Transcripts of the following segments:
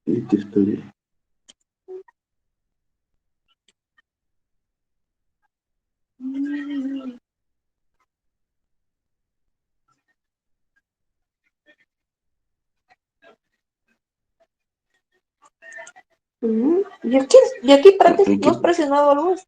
Esta historia. ¿Y aquí para qué Hay no has que, presionado algo así?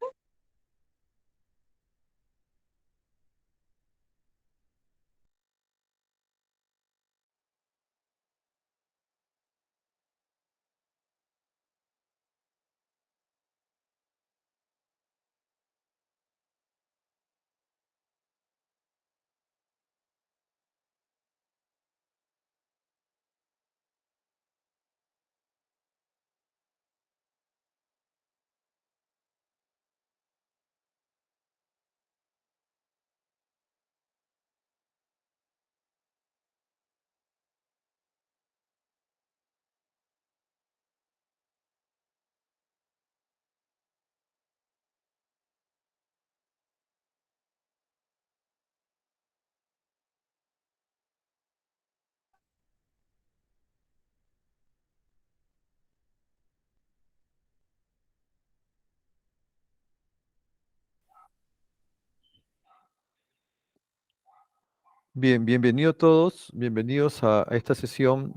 Bien, bienvenidos todos, bienvenidos a esta sesión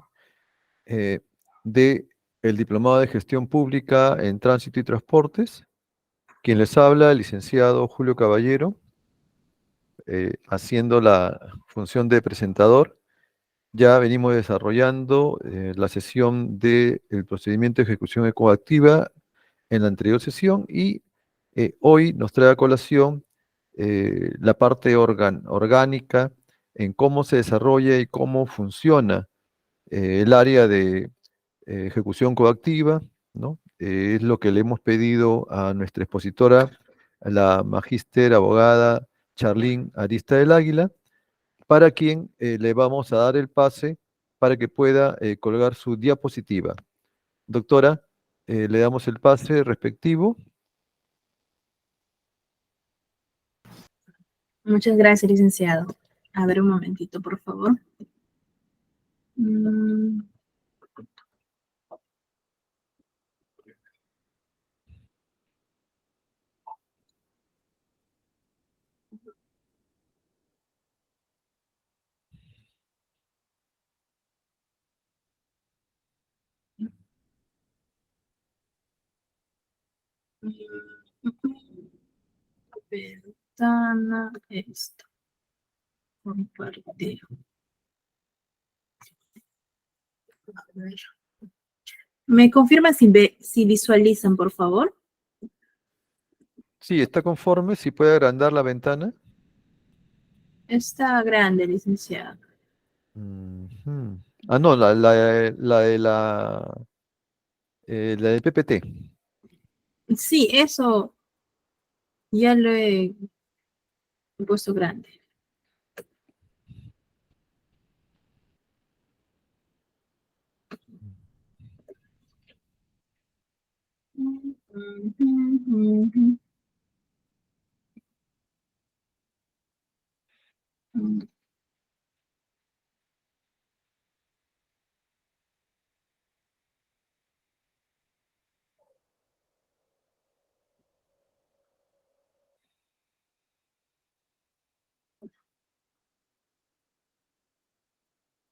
eh, de el Diplomado de Gestión Pública en Tránsito y Transportes. Quien les habla, el licenciado Julio Caballero, haciendo la función de presentador. Ya venimos desarrollando la sesión del procedimiento de ejecución ecoactiva en la anterior sesión y hoy nos trae a colación la parte orgánica en cómo se desarrolla y cómo funciona el área de ejecución coactiva, ¿no? Es lo que le hemos pedido a nuestra expositora, a la magíster abogada Charlín Arista del Águila, para quien le vamos a dar el pase para que pueda colgar su diapositiva. Doctora, le damos el pase respectivo. Muchas gracias, licenciado. A ver, un momentito, por favor. Mm, Ventana, esto. Compartir. A ver. ¿Me confirma si visualizan, por favor? Sí, está conforme, si puede agrandar la ventana. Está grande, licenciado. Ujú. Ah, no, la de PPT. Sí, eso ya lo he puesto grande.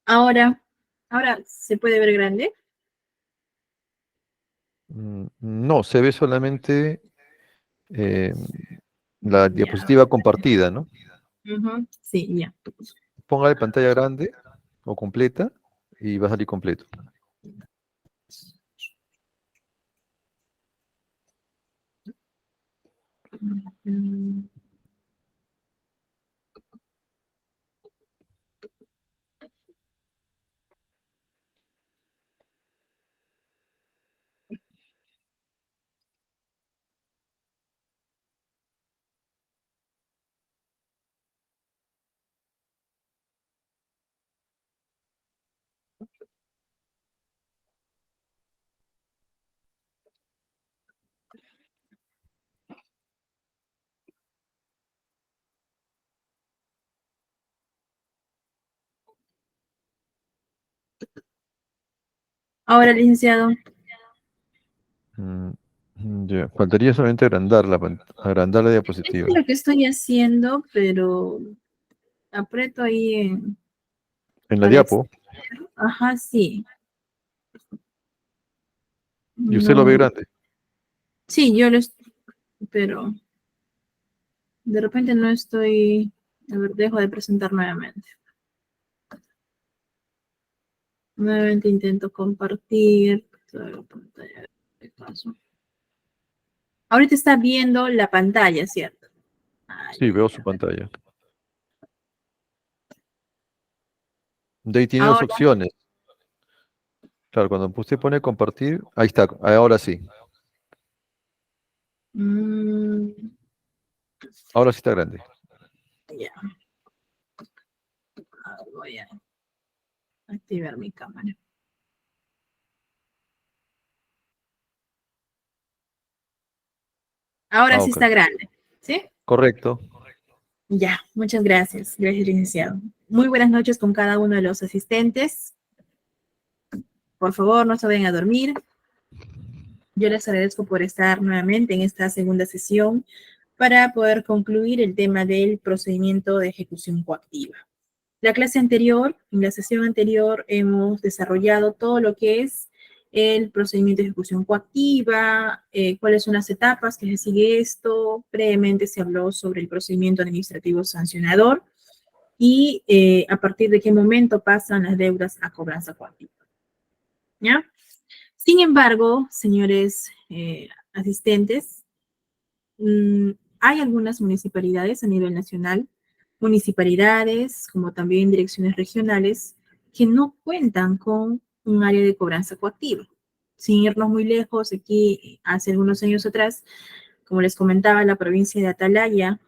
Ahora, ahora se puede ver grande. No, se ve solamente eh, la Ya. diapositiva compartida, ¿no? Ujú, sí, ya. Póngale pantalla grande o completa y va a salir completo. Mm, Ahora, licenciado. Mm, ya, faltaría solamente agrandar la Es diapositiva. lo que estoy haciendo, pero aprieto ahí En la para diapo, Ajá, sí. y usted lo ve No. grande. Sí, pero de repente no estoy. A ver, dejo de presentar nuevamente. Nuevamente intento compartir toda la pantalla. ¿Qué pasó? Ahorita está viendo la pantalla, ¿cierto? Ay, Sí, ay, veo ay. su pantalla. De ahí tiene dos Ahora, opciones. Claro, cuando usted pone compartir, ahí está, ahora sí. mm, Ahora sí está grande. ya, voy a activar mi cámara. Ahora Ah, sí ok. está grande, ¿sí? Correcto. Ya, muchas gracias. Gracias, licenciado. Muy buenas noches con cada uno de los asistentes. Por favor, no se vayan a dormir. Yo les agradezco por estar nuevamente en esta segunda sesión para poder concluir el tema del procedimiento de ejecución coactiva. La clase anterior, en la sesión anterior, hemos desarrollado todo lo que es el procedimiento de ejecución coactiva, cuáles son las etapas que se sigue esto. Previamente se habló sobre el procedimiento administrativo sancionador y a partir de qué momento pasan las deudas a cobranza coactiva. ¿Ya? Sin embargo, señores asistentes, hay algunas municipalidades a nivel nacional, municipalidades como también direcciones regionales, que no cuentan con un área de cobranza coactiva. Sin irnos muy lejos, aquí hace algunos años atrás, como les comentaba, la provincia de Atalaya,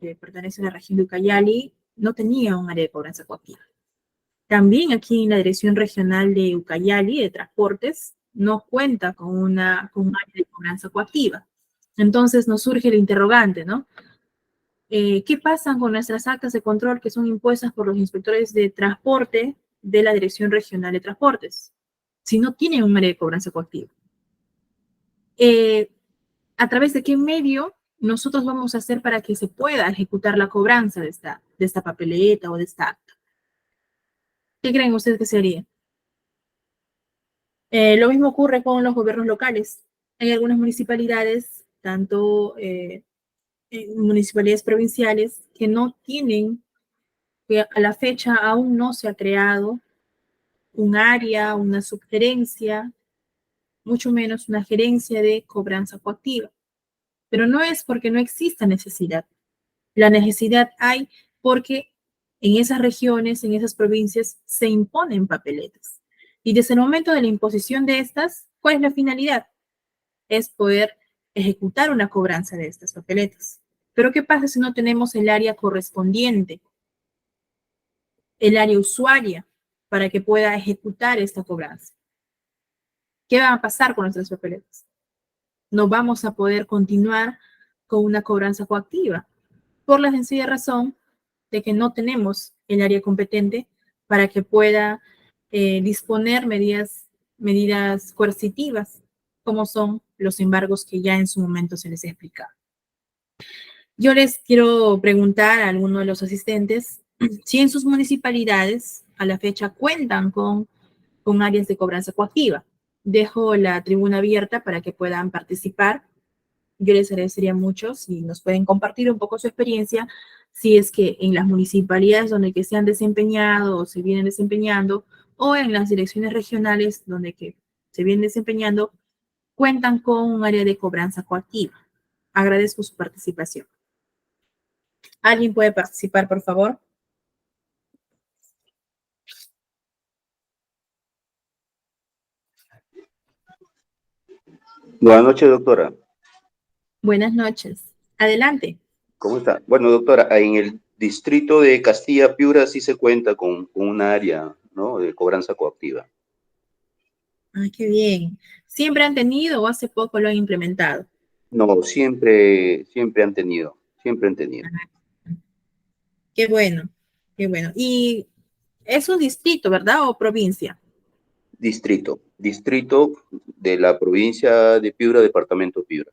que pertenece a la región de Ucayali, no tenía un área de cobranza coactiva. También aquí en la Dirección Regional de Ucayali, de Transportes, no cuenta con un área de cobranza coactiva. Entonces nos surge el interrogante, ¿no? ¿Qué pasa con nuestras actas de control que son impuestas por los inspectores de transporte de la Dirección Regional de Transportes? Si no tienen un área de cobranza coactiva. ¿A través de qué medio nosotros vamos a hacer para que se pueda ejecutar la cobranza de esta papeleta o de esta acta? ¿Qué creen ustedes que sería? Lo mismo ocurre con los gobiernos locales. Hay algunas municipalidades, tanto municipalidades provinciales, que no tienen, que a la fecha aún no se ha creado un área, una subgerencia, mucho menos una gerencia de cobranza coactiva. Pero no es porque no exista necesidad. La necesidad hay porque en esas regiones, en esas provincias, se imponen papeletas. Y desde el momento de la imposición de estas, ¿cuál es la finalidad? Es poder ejecutar una cobranza de estas papeletas. Pero ¿qué pasa si no tenemos el área correspondiente, el área usuaria, para que pueda ejecutar esta cobranza? ¿Qué va a pasar con nuestras papeletas? No vamos a poder continuar con una cobranza coactiva, por la sencilla razón de que no tenemos el área competente para que pueda disponer medidas coercitivas, como son los embargos que ya en su momento se les explica. Yo les quiero preguntar a alguno de los asistentes si en sus municipalidades a la fecha cuentan con áreas de cobranza coactiva. Dejo la tribuna abierta para que puedan participar. Yo les agradecería mucho si nos pueden compartir un poco su experiencia, si es que en las municipalidades donde que se han desempeñado o se vienen desempeñando, o en las direcciones regionales donde que se vienen desempeñando, cuentan con un área de cobranza coactiva. Agradezco su participación. ¿Alguien puede participar, por favor? Buenas noches, doctora. Buenas noches. Adelante. ¿Cómo está? Bueno, doctora, en el distrito de Castilla-Piura sí se cuenta con un área, ¿no?, de cobranza coactiva. Ay, qué bien. ¿Siempre han tenido o hace poco lo han implementado? No, siempre han tenido, siempre han tenido. Qué bueno, qué bueno. Y es un distrito, ¿verdad? ¿O provincia? Distrito. distrito de la provincia de Piura, departamento Piura.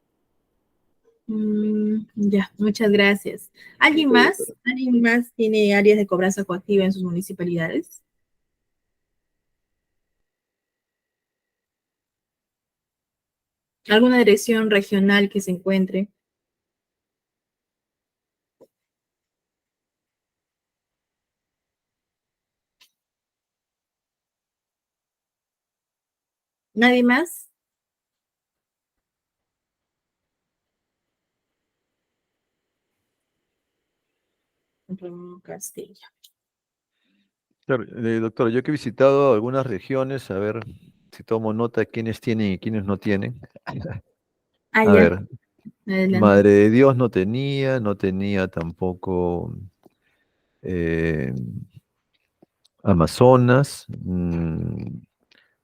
Ya, muchas gracias. ¿Alguien Ok, más? doctora. ¿Alguien más tiene áreas de cobranza coactiva en sus municipalidades? ¿Alguna dirección regional que se encuentre? ¿Nadie más? Ramón Castilla. Claro, doctor, yo que he visitado algunas regiones, a ver si tomo nota de quiénes tienen y quiénes no tienen. Ah, A ya, ver, adelante. Madre de Dios no tenía tampoco eh, Amazonas,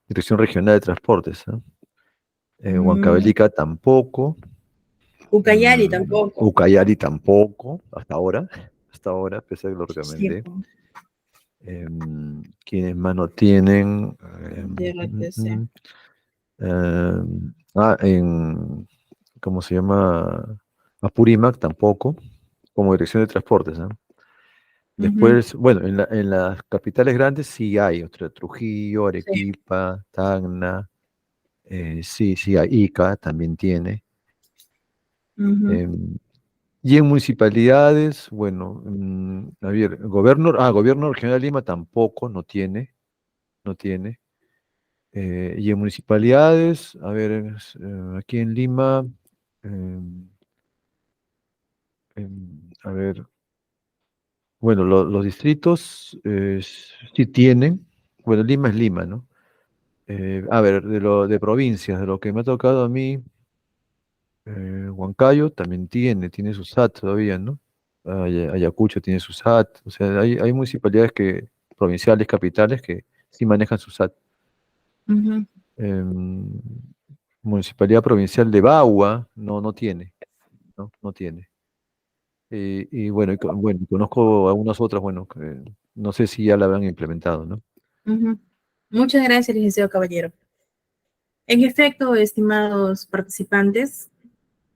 Dirección Regional de Transportes, ¿ah? Mm, Huancavelica tampoco, Ucayali tampoco. Ucayali tampoco, hasta ahora, pese a que lo Sí, recomendé. ¿Quiénes más no tienen? DRTC. En, ¿cómo se llama? Apurímac tampoco, como dirección de transportes, ¿ah? Ujú, Después, bueno, en las capitales grandes sí hay, Trujillo, sí. Arequipa, Tacna, sí hay, Ica también tiene. Ujú, em, y en municipalidades, bueno, a ver, gobierno regional de Lima tampoco, no tiene. Y en municipalidades, a ver, aquí en Lima, em, a ver, bueno, los distritos sí tienen, bueno, Lima es Lima, ¿no? A ver, de provincias, de lo que me ha tocado a mí, Huancayo también tiene su SAT todavía, ¿no? Ayacucho tiene su SAT, o sea, hay municipalidades provinciales, capitales, que sí manejan su SAT. ujú, Em, Municipalidad Provincial de Bagua no tiene, ¿no? No tiene. Y bueno, bueno, conozco algunas otras, bueno, que no sé si ya la habrán implementado, ¿no? ujú. Muchas gracias, licenciado Caballero. En efecto, estimados participantes,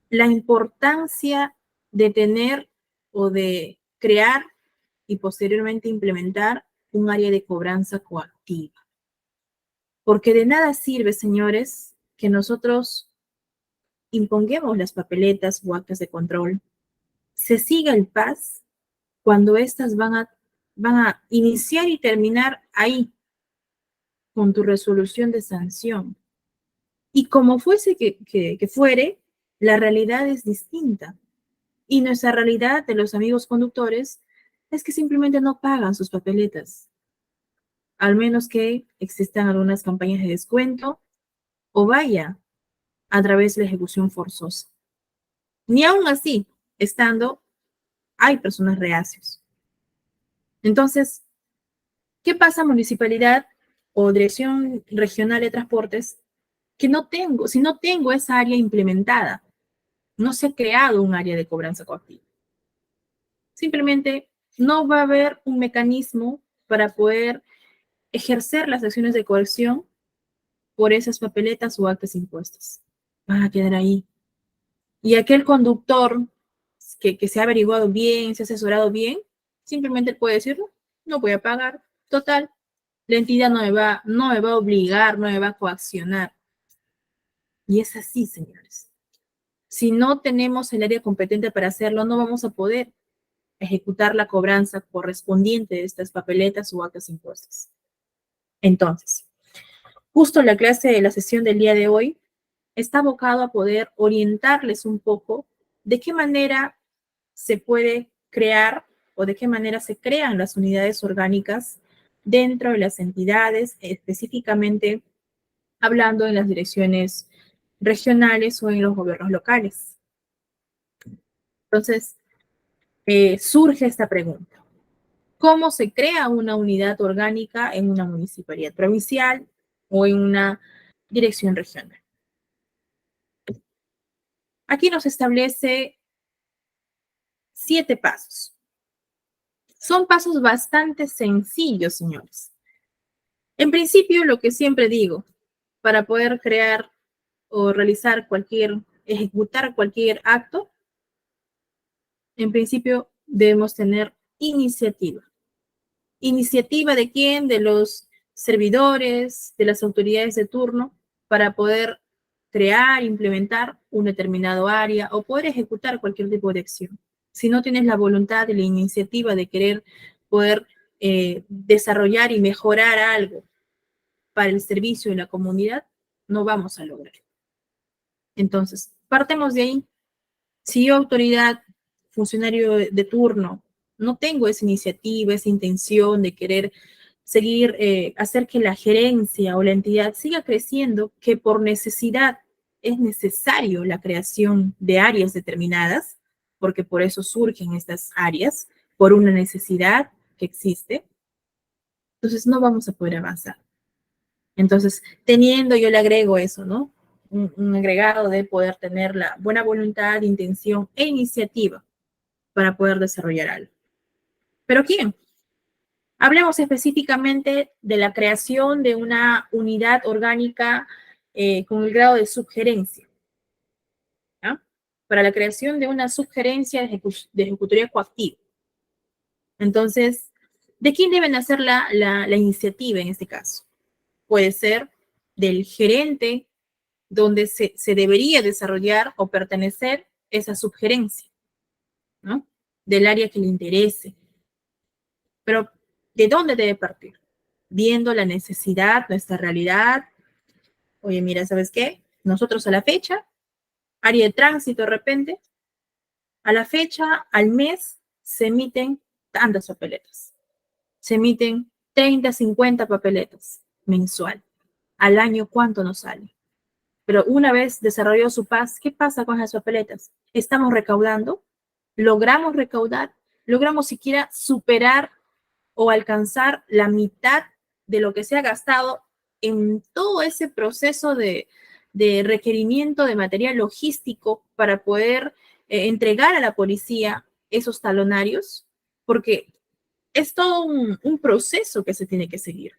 la importancia de tener o de crear y posteriormente implementar un área de cobranza coactiva. Porque de nada sirve, señores, que nosotros impongamos las papeletas o actas de control, se siga el PAS cuando éstas van a iniciar y terminar ahí con tu resolución de sanción. Y como fuese que fuere, la realidad es distinta. Y nuestra realidad de los amigos conductores es que simplemente no pagan sus papeletas, al menos que existan algunas campañas de descuento o vaya a través de la ejecución forzosa. Ni aún así, estando, hay personas reacios. Entonces, ¿qué pasa municipalidad o dirección regional de transportes que no tengo, si no tengo esa área implementada? No se ha creado un área de cobranza coactiva. Simplemente no va a haber un mecanismo para poder ejercer las acciones de coerción por esas papeletas o actas impuestas. Van a quedar ahí. Y aquel conductor que se ha averiguado bien, se ha asesorado bien, simplemente puede decir, no, no voy a pagar. Total, la entidad no me va a obligar, no me va a coaccionar. Y es así, señores. Si no tenemos el área competente para hacerlo, no vamos a poder ejecutar la cobranza correspondiente de estas papeletas o actas impuestas. Entonces, justo la clase de la sesión del día de hoy está abocado a poder orientarles un poco de qué manera se puede crear o de qué manera se crean las unidades orgánicas dentro de las entidades, específicamente hablando en las direcciones regionales o en los gobiernos locales. Entonces, surge esta pregunta. ¿Cómo se crea una unidad orgánica en una municipalidad provincial o en una dirección regional? Aquí nos establece 7 pasos. Son pasos bastante sencillos, señores. En principio, lo que siempre digo, para poder crear o realizar ejecutar cualquier acto, en principio debemos tener iniciativa. ¿Iniciativa de quién? De los servidores, de las autoridades de turno, para poder crear, implementar un determinado área o poder ejecutar cualquier tipo de acción. Si no tienes la voluntad y la iniciativa de querer poder desarrollar y mejorar algo para el servicio de la comunidad, no vamos a lograr. Entonces, partemos de ahí. Si yo, autoridad, funcionario de turno, no tengo esa iniciativa, esa intención de querer seguir, hacer que la gerencia o la entidad siga creciendo, que por necesidad es necesario la creación de áreas determinadas, porque por eso surgen estas áreas, por una necesidad que existe, entonces no vamos a poder avanzar. Entonces, teniendo, yo le agrego eso, ¿no? Un agregado de poder tener la buena voluntad, intención e iniciativa para poder desarrollar algo. ¿Pero quién? Hablemos específicamente de la creación de una unidad orgánica con el grado de subgerencia. ¿Ya? Para la creación de una subgerencia de ejecutoría coactiva. Entonces, ¿de quién deben hacer la iniciativa en este caso? Puede ser del gerente donde se debería desarrollar o pertenecer esa subgerencia, ¿no? Del área que le interese. Pero, ¿de dónde debe partir? Viendo la necesidad, nuestra realidad. Oye, mira, ¿sabes qué? Nosotros a la fecha, área de tránsito de repente, a la fecha, al mes, se emiten tantas papeletas. Se emiten 30, 50 papeletas mensual. Al año, ¿cuánto nos sale? Pero una vez desarrolló su paz, ¿qué pasa con las papeletas? ¿Estamos recaudando? ¿Logramos recaudar? ¿Logramos siquiera superar o alcanzar la mitad de lo que se ha gastado en todo ese proceso de requerimiento de material logístico para poder entregar a la policía esos talonarios? Porque es todo un proceso que se tiene que seguir.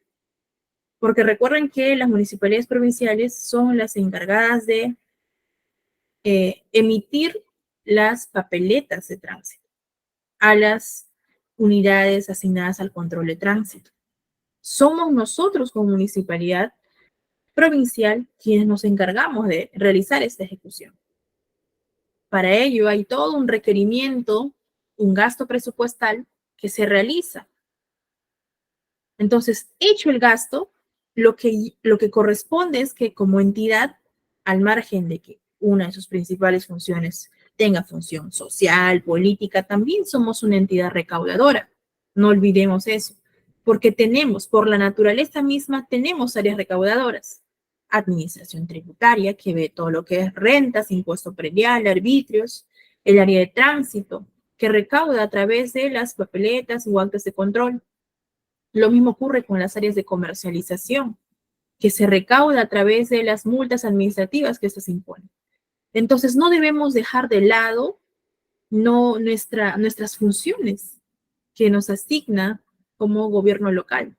Porque recuerden que las municipalidades provinciales son las encargadas de emitir las papeletas de tránsito a las unidades asignadas al control de tránsito. Somos nosotros como municipalidad provincial quienes nos encargamos de realizar esta ejecución. Para ello hay todo un requerimiento, un gasto presupuestal que se realiza. Entonces, hecho el gasto, lo que corresponde es que como entidad, al margen de que una de sus principales funciones tenga función social, política, también somos una entidad recaudadora. No olvidemos eso, porque tenemos, por la naturaleza misma, tenemos áreas recaudadoras. Administración tributaria, que ve todo lo que es rentas, impuesto predial, arbitrios, el área de tránsito, que recauda a través de las papeletas o actas de control. Lo mismo ocurre con las áreas de comercialización, que se recauda a través de las multas administrativas que se imponen. Entonces, no debemos dejar de lado nuestras funciones que nos asigna como gobierno local.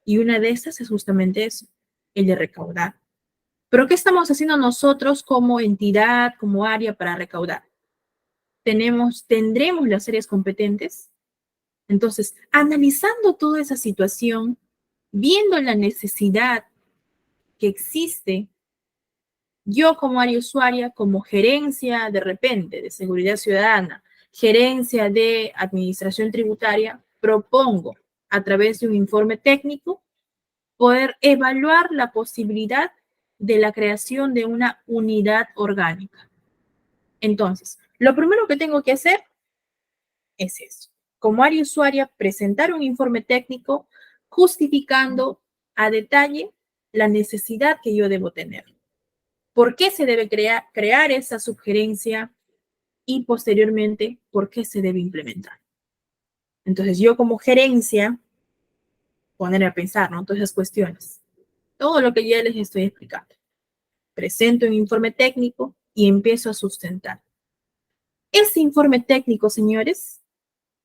Y una de estas es justamente eso, el de recaudar. ¿Pero qué estamos haciendo nosotros como entidad, como área para recaudar? ¿Tendremos las áreas competentes? Entonces, analizando toda esa situación, viendo la necesidad que existe, yo como área usuaria, como gerencia de repente de seguridad ciudadana, gerencia de administración tributaria, propongo a través de un informe técnico poder evaluar la posibilidad de la creación de una unidad orgánica. Entonces, lo primero que tengo que hacer es eso. Como área usuaria, presentar un informe técnico justificando a detalle la necesidad que yo debo tener. ¿Por qué se debe crear esa sugerencia? Y posteriormente, ¿por qué se debe implementar? Entonces, yo como gerencia, ponerme a pensar, ¿no? Todas esas cuestiones. Todo lo que ya les estoy explicando. Presento un informe técnico y empiezo a sustentar. Ese informe técnico, señores,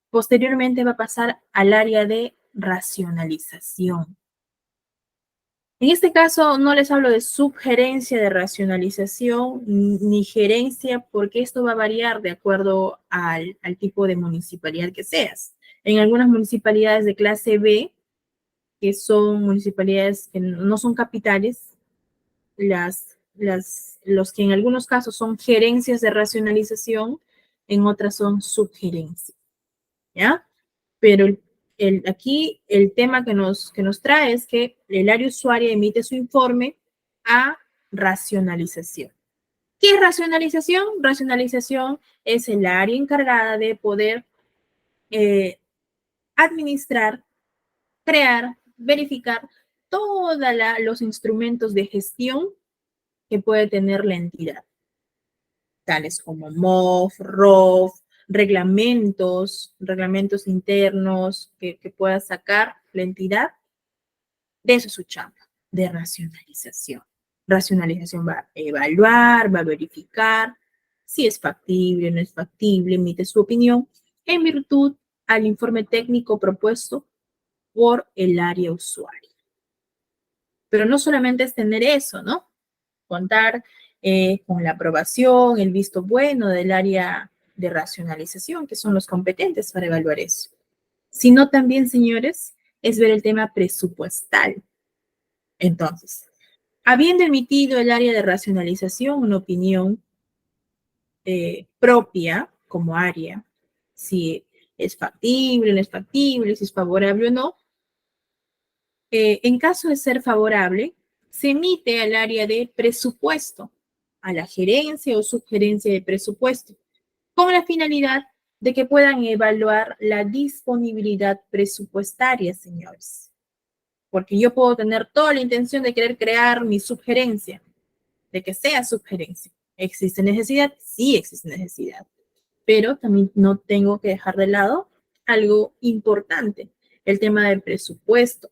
posteriormente va a pasar al área de racionalización. En este caso no les hablo de subgerencia de racionalización ni gerencia, porque esto va a variar de acuerdo al tipo de municipalidad que seas. En algunas municipalidades de clase B, que son municipalidades que no son capitales, los que en algunos casos son gerencias de racionalización, en otras son subgerencias, ¿ya? Pero aquí el tema que nos trae es que el área usuaria emite su informe a racionalización. ¿Qué es racionalización? Racionalización es el área encargada de poder administrar, crear, verificar todos los instrumentos de gestión que puede tener la entidad, tales como MOF, ROF, reglamentos internos que pueda sacar la entidad. De eso es su chamba, de racionalización. Racionalización va a evaluar, va a verificar si es factible o no es factible, emite su opinión en virtud al informe técnico propuesto por el área usuaria. Pero no solamente es tener eso, ¿no? Contar con la aprobación, el visto bueno del área de racionalización, que son los competentes para evaluar eso. Sino también, señores, es ver el tema presupuestal. Entonces, habiendo emitido el área de racionalización una opinión propia como área, si es factible, no es factible, si es favorable o no, en caso de ser favorable, se emite al área de presupuesto, a la gerencia o subgerencia de presupuesto, con la finalidad de que puedan evaluar la disponibilidad presupuestaria, señores. Porque yo puedo tener toda la intención de querer crear mi subgerencia, de que sea subgerencia. ¿Existe necesidad? Sí existe necesidad. Pero también no tengo que dejar de lado algo importante, el tema del presupuesto,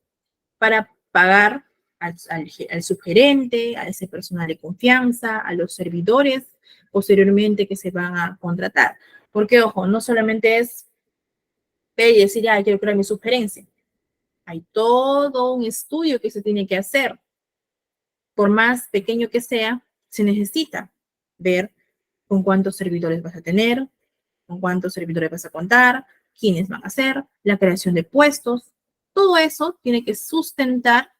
para pagar al subgerente, a ese personal de confianza, a los servidores posteriormente que se van a contratar. Porque, ojo, no solamente es ver y decir, ya, quiero crear mi subgerencia. Hay todo un estudio que se tiene que hacer. Por más pequeño que sea, se necesita ver con cuántos servidores vas a tener, con cuántos servidores vas a contar, quiénes van a ser, la creación de puestos. Todo eso tiene que sustentar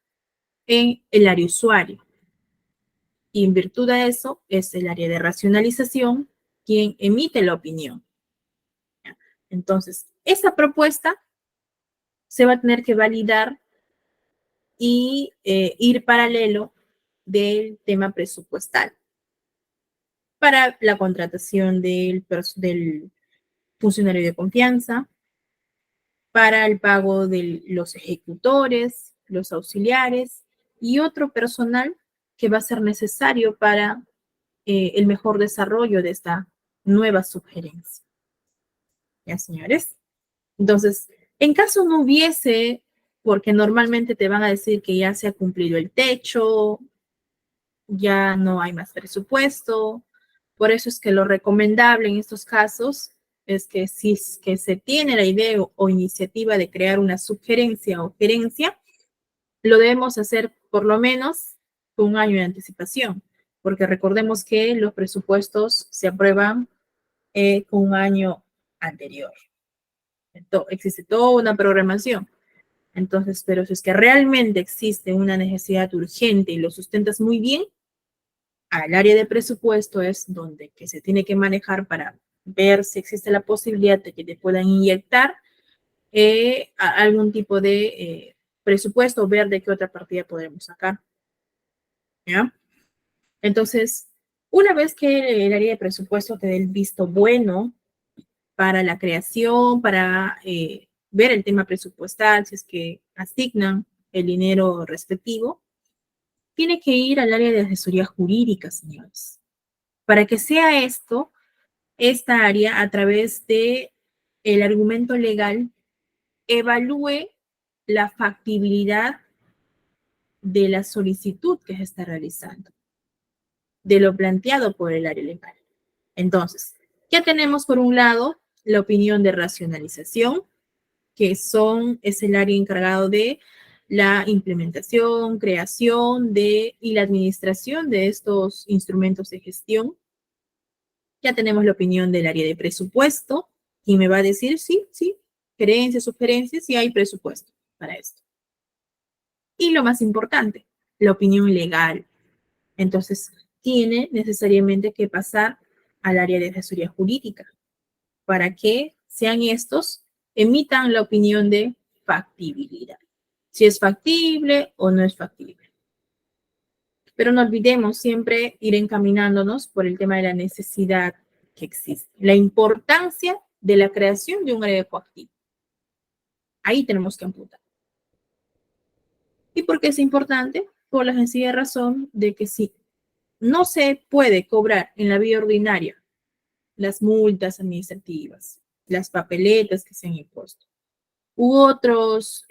en el área usuario. Y en virtud de eso, es el área de racionalización quien emite la opinión. Entonces, esa propuesta se va a tener que validar y ir paralelo del tema presupuestal para la contratación del funcionario de confianza, para el pago de los ejecutores, los auxiliares y otro personal que va a ser necesario para el mejor desarrollo de esta nueva subgerencia. ¿Ya, señores? Entonces, en caso no hubiese, porque normalmente te van a decir que ya se ha cumplido el techo, ya no hay más presupuesto, por eso es que lo recomendable en estos casos es que si es que se tiene la idea o iniciativa de crear una subgerencia o gerencia, lo debemos hacer por lo menos con un año de anticipación, porque recordemos que los presupuestos se aprueban con un año anterior. Entonces, existe toda una programación. Entonces, pero si es que realmente existe una necesidad urgente y lo sustentas muy bien, al área de presupuesto es donde que se tiene que manejar para ver si existe la posibilidad de que te puedan inyectar algún tipo de presupuesto, ver de qué otra partida podremos sacar. ¿Ya? Entonces, una vez que el área de presupuesto te dé el visto bueno para la creación, para ver el tema presupuestal, si es que asignan el dinero respectivo, tiene que ir al área de asesoría jurídica, señores. Para que sea esto, esta área, a través de el argumento legal, evalúe la factibilidad de la solicitud que se está realizando, de lo planteado por el área legal. Entonces, ya tenemos por un lado la opinión de racionalización, que es el área encargado de la implementación, creación y la administración de estos instrumentos de gestión. Ya tenemos la opinión del área de presupuesto y me va a decir sí, gerencias, sugerencias, sí hay presupuesto para esto. Y lo más importante, la opinión legal. Entonces, tiene necesariamente que pasar al área de asesoría jurídica para que sean estos, emitan la opinión de factibilidad. Si es factible o no es factible. Pero no olvidemos siempre ir encaminándonos por el tema de la necesidad que existe. La importancia de la creación de un área coactiva. Ahí tenemos que apuntar. ¿Y por qué es importante? Por la sencilla razón de que si no se puede cobrar en la vía ordinaria las multas administrativas, las papeletas que se han impuesto, u otras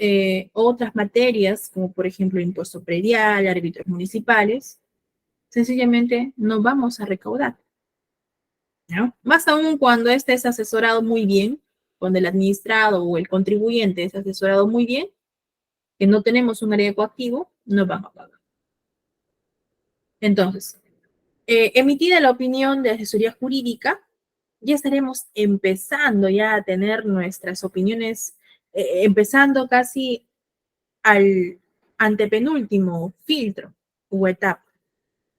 materias, como por ejemplo impuesto predial, árbitros municipales, sencillamente no vamos a recaudar, ¿no? Más aún cuando este es asesorado muy bien, cuando el administrado o el contribuyente es asesorado muy bien, que no tenemos un área coactivo, no vamos a pagar. Entonces, emitida la opinión de asesoría jurídica, ya estaremos empezando ya a tener nuestras opiniones, empezando casi al antepenúltimo filtro o etapa.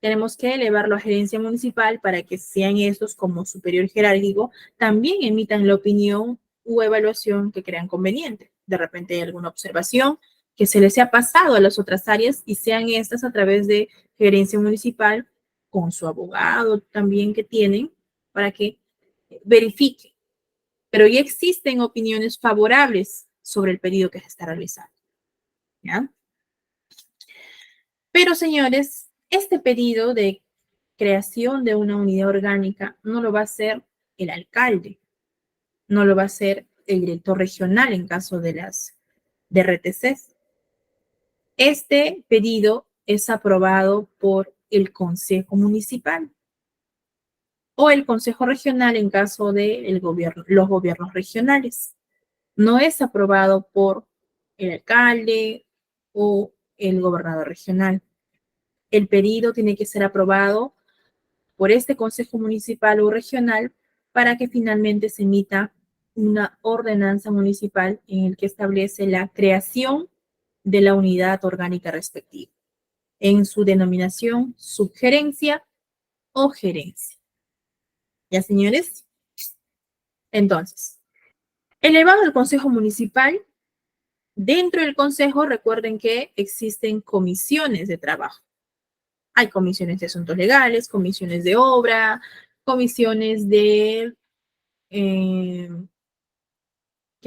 Tenemos que elevarlo a gerencia municipal para que sean estos como superior jerárquico, también emitan la opinión u evaluación que crean conveniente. De repente hay alguna observación que se les ha pasado a las otras áreas y sean estas a través de gerencia municipal con su abogado también que tienen para que verifique. Pero ya existen opiniones favorables sobre el pedido que se está realizando. ¿Ya? Pero, señores, este pedido de creación de una unidad orgánica no lo va a hacer el alcalde, no lo va a hacer el director regional en caso de las RTCs. Este pedido es aprobado por el Consejo Municipal o el Consejo Regional en caso de los gobiernos regionales. No es aprobado por el alcalde o el gobernador regional. El pedido tiene que ser aprobado por este Consejo Municipal o Regional para que finalmente se emita una ordenanza municipal en el que establece la creación de la unidad orgánica respectiva, en su denominación subgerencia o gerencia. ¿Ya, señores? Entonces, elevado al Consejo Municipal, dentro del Consejo recuerden que existen comisiones de trabajo. Hay comisiones de asuntos legales, comisiones de obra, comisiones de, ¿qué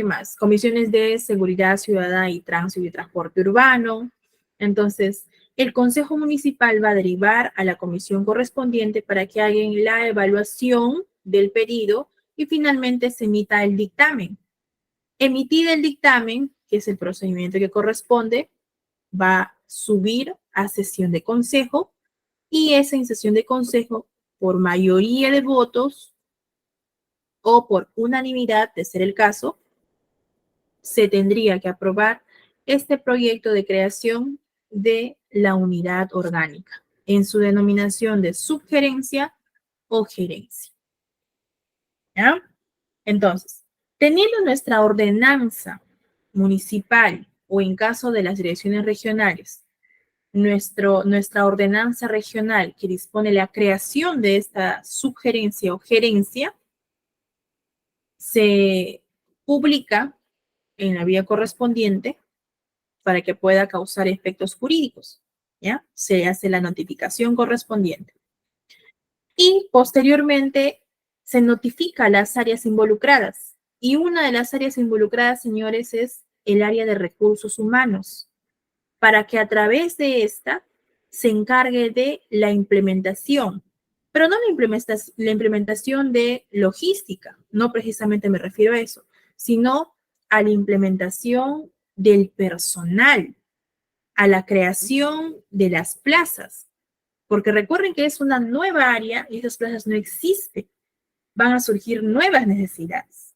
más? Comisiones de seguridad ciudadana y tránsito y transporte urbano. Entonces, el Consejo Municipal va a derivar a la comisión correspondiente para que hagan la evaluación del pedido y finalmente se emita el dictamen. Emitido el dictamen, que es el procedimiento que corresponde, va a subir a sesión de consejo y esa en sesión de consejo, por mayoría de votos o por unanimidad, de ser el caso, se tendría que aprobar este proyecto de creación de la unidad orgánica en su denominación de subgerencia o gerencia. ¿Ya? Entonces, teniendo nuestra ordenanza municipal o en caso de las direcciones regionales, nuestra ordenanza regional que dispone la creación de esta subgerencia o gerencia, se publica en la vía correspondiente para que pueda causar efectos jurídicos, ¿ya? Se hace la notificación correspondiente. Y posteriormente se notifica a las áreas involucradas. Y una de las áreas involucradas, señores, es el área de recursos humanos, para que a través de esta se encargue de la implementación, pero no la implementación de logística, no precisamente me refiero a eso, sino a la implementación del personal, a la creación de las plazas, porque recuerden que es una nueva área y esas plazas no existen, van a surgir nuevas necesidades.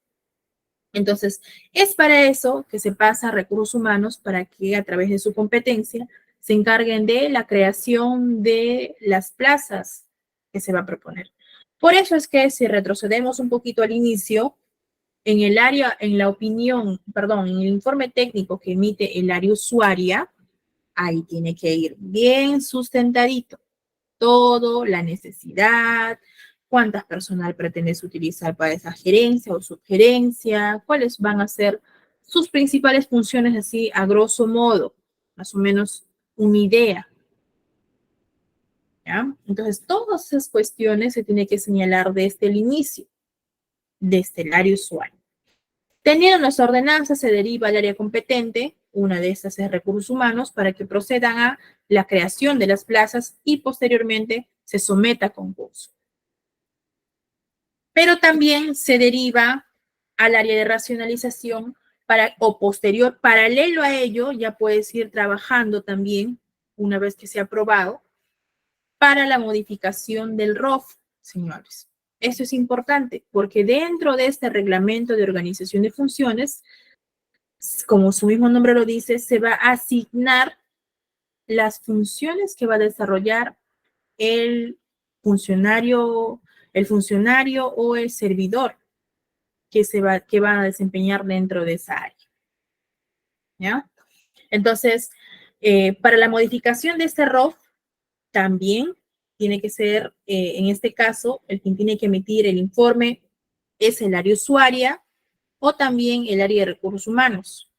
Entonces, es para eso que se pasa a recursos humanos para que a través de su competencia se encarguen de la creación de las plazas que se va a proponer. Por eso es que si retrocedemos un poquito al inicio, en el área, en la opinión, perdón, en el informe técnico que emite el área usuaria, ahí tiene que ir bien sustentadito todo, la necesidad, cuántas personal pretendes utilizar para esa gerencia o subgerencia, cuáles van a ser sus principales funciones así a grosso modo, más o menos una idea. ¿Ya? Entonces, todas esas cuestiones se tiene que señalar desde el inicio, desde el área usuario. Teniendo nuestra ordenanza, se deriva al área competente, una de estas es recursos humanos, para que procedan a la creación de las plazas y posteriormente se someta a concurso. Pero también se deriva al área de racionalización o posterior, paralelo a ello, ya puedes ir trabajando también, una vez que sea aprobado, para la modificación del ROF, señores. Esto es importante porque dentro de este reglamento de organización de funciones, como su mismo nombre lo dice, se va a asignar las funciones que va a desarrollar el funcionario o el servidor que va a desempeñar dentro de esa área. ¿Ya? Entonces, para la modificación de este ROF, también tiene que ser, en este caso, el quien tiene que emitir el informe es el área usuaria o también el área de recursos humanos.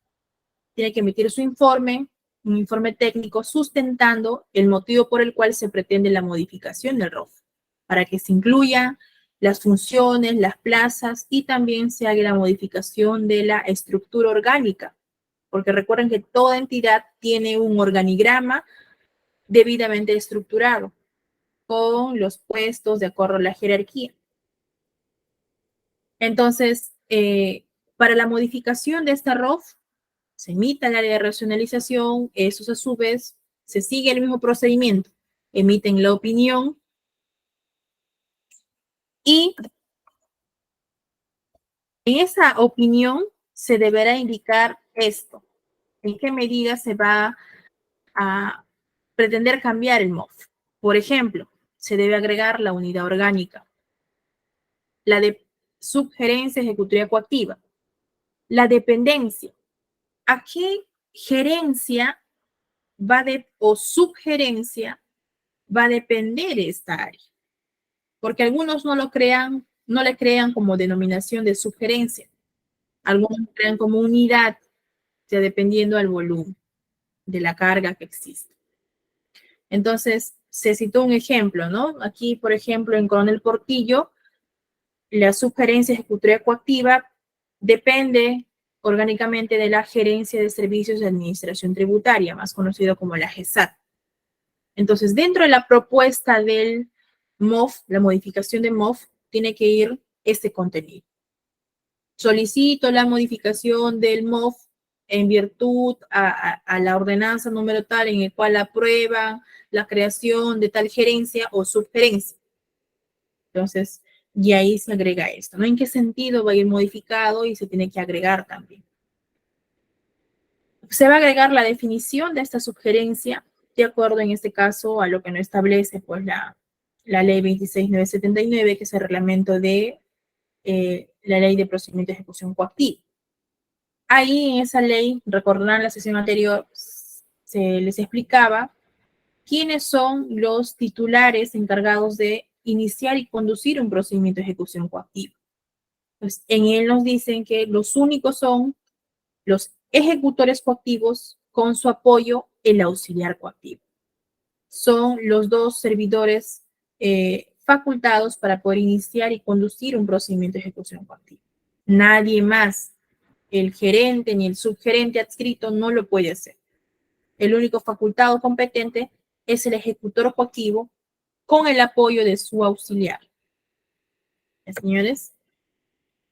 Tiene que emitir su informe, un informe técnico sustentando el motivo por el cual se pretende la modificación del ROF, para que se incluyan las funciones, las plazas y también se haga la modificación de la estructura orgánica, porque recuerden que toda entidad tiene un organigrama debidamente estructurado con los puestos de acuerdo a la jerarquía. Entonces, para la modificación de esta ROF, se emite el área de racionalización, esos a su vez se sigue el mismo procedimiento, emiten la opinión y en esa opinión se deberá indicar esto, en qué medida se va a pretender cambiar el MOF. Por ejemplo, se debe agregar la unidad orgánica, la de subgerencia ejecutoria coactiva, la dependencia. ¿A qué gerencia o subgerencia va a depender esta área? Porque algunos no le crean como denominación de subgerencia. Algunos lo crean como unidad, ya dependiendo del volumen de la carga que existe. Entonces, se citó un ejemplo, ¿no? Aquí, por ejemplo, en Coronel Portillo, la subgerencia ejecutoria coactiva depende orgánicamente de la Gerencia de Servicios de Administración Tributaria, más conocido como la GESAT. Entonces, dentro de la propuesta del MOF, la modificación de MOF, tiene que ir este contenido. Solicito la modificación del MOF en virtud a la ordenanza número tal en el cual aprueba la creación de tal gerencia o subgerencia. Entonces, y ahí se agrega esto, ¿no? ¿En qué sentido va a ir modificado y se tiene que agregar también? Se va a agregar la definición de esta subgerencia de acuerdo en este caso a lo que no establece pues la ley 26979, que es el reglamento de la ley de procedimiento de ejecución coactiva. Ahí en esa ley, recordarán la sesión anterior, se les explicaba quiénes son los titulares encargados de iniciar y conducir un procedimiento de ejecución coactiva. Pues en él nos dicen que los únicos son los ejecutores coactivos con su apoyo el auxiliar coactivo. Son los dos servidores facultados para poder iniciar y conducir un procedimiento de ejecución coactiva. Nadie más, el gerente ni el subgerente adscrito no lo puede hacer. El único facultado competente es el ejecutor coactivo con el apoyo de su auxiliar. Señores,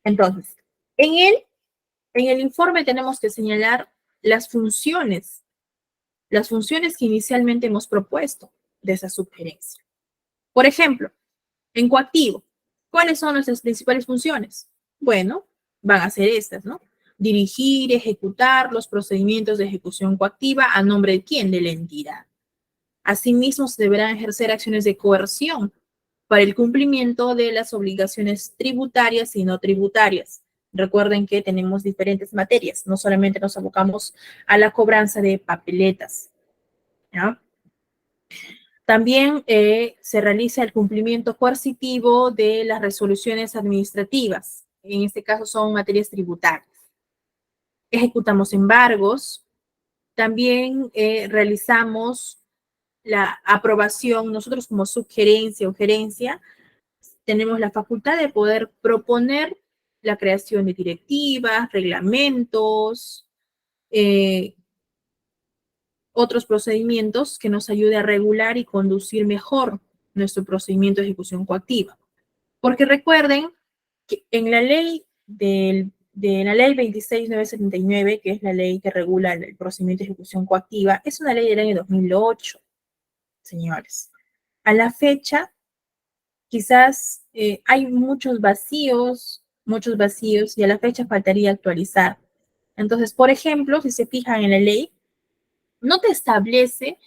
entonces, en el informe tenemos que señalar las funciones que inicialmente hemos propuesto de esa subgerencia. Por ejemplo, en coactivo, ¿cuáles son nuestras principales funciones? Bueno, van a ser estas, ¿no? Dirigir, ejecutar los procedimientos de ejecución coactiva a nombre de quién, de la entidad. Asimismo, se deberán ejercer acciones de coerción para el cumplimiento de las obligaciones tributarias y no tributarias. Recuerden que tenemos diferentes materias, no solamente nos abocamos a la cobranza de papeletas, ¿ya? También se realiza el cumplimiento coercitivo de las resoluciones administrativas. En este caso son materias tributarias. Ejecutamos embargos. También realizamos la aprobación. Nosotros como subgerencia o gerencia tenemos la facultad de poder proponer la creación de directivas, reglamentos, otros procedimientos que nos ayude a regular y conducir mejor nuestro procedimiento de ejecución coactiva. Porque recuerden que en la ley de la ley 26979, que es la ley que regula el procedimiento de ejecución coactiva, es una ley del año 2008, señores. A la fecha, quizás hay muchos vacíos, y a la fecha faltaría actualizar. Entonces, por ejemplo, si se fijan en la ley, no te establece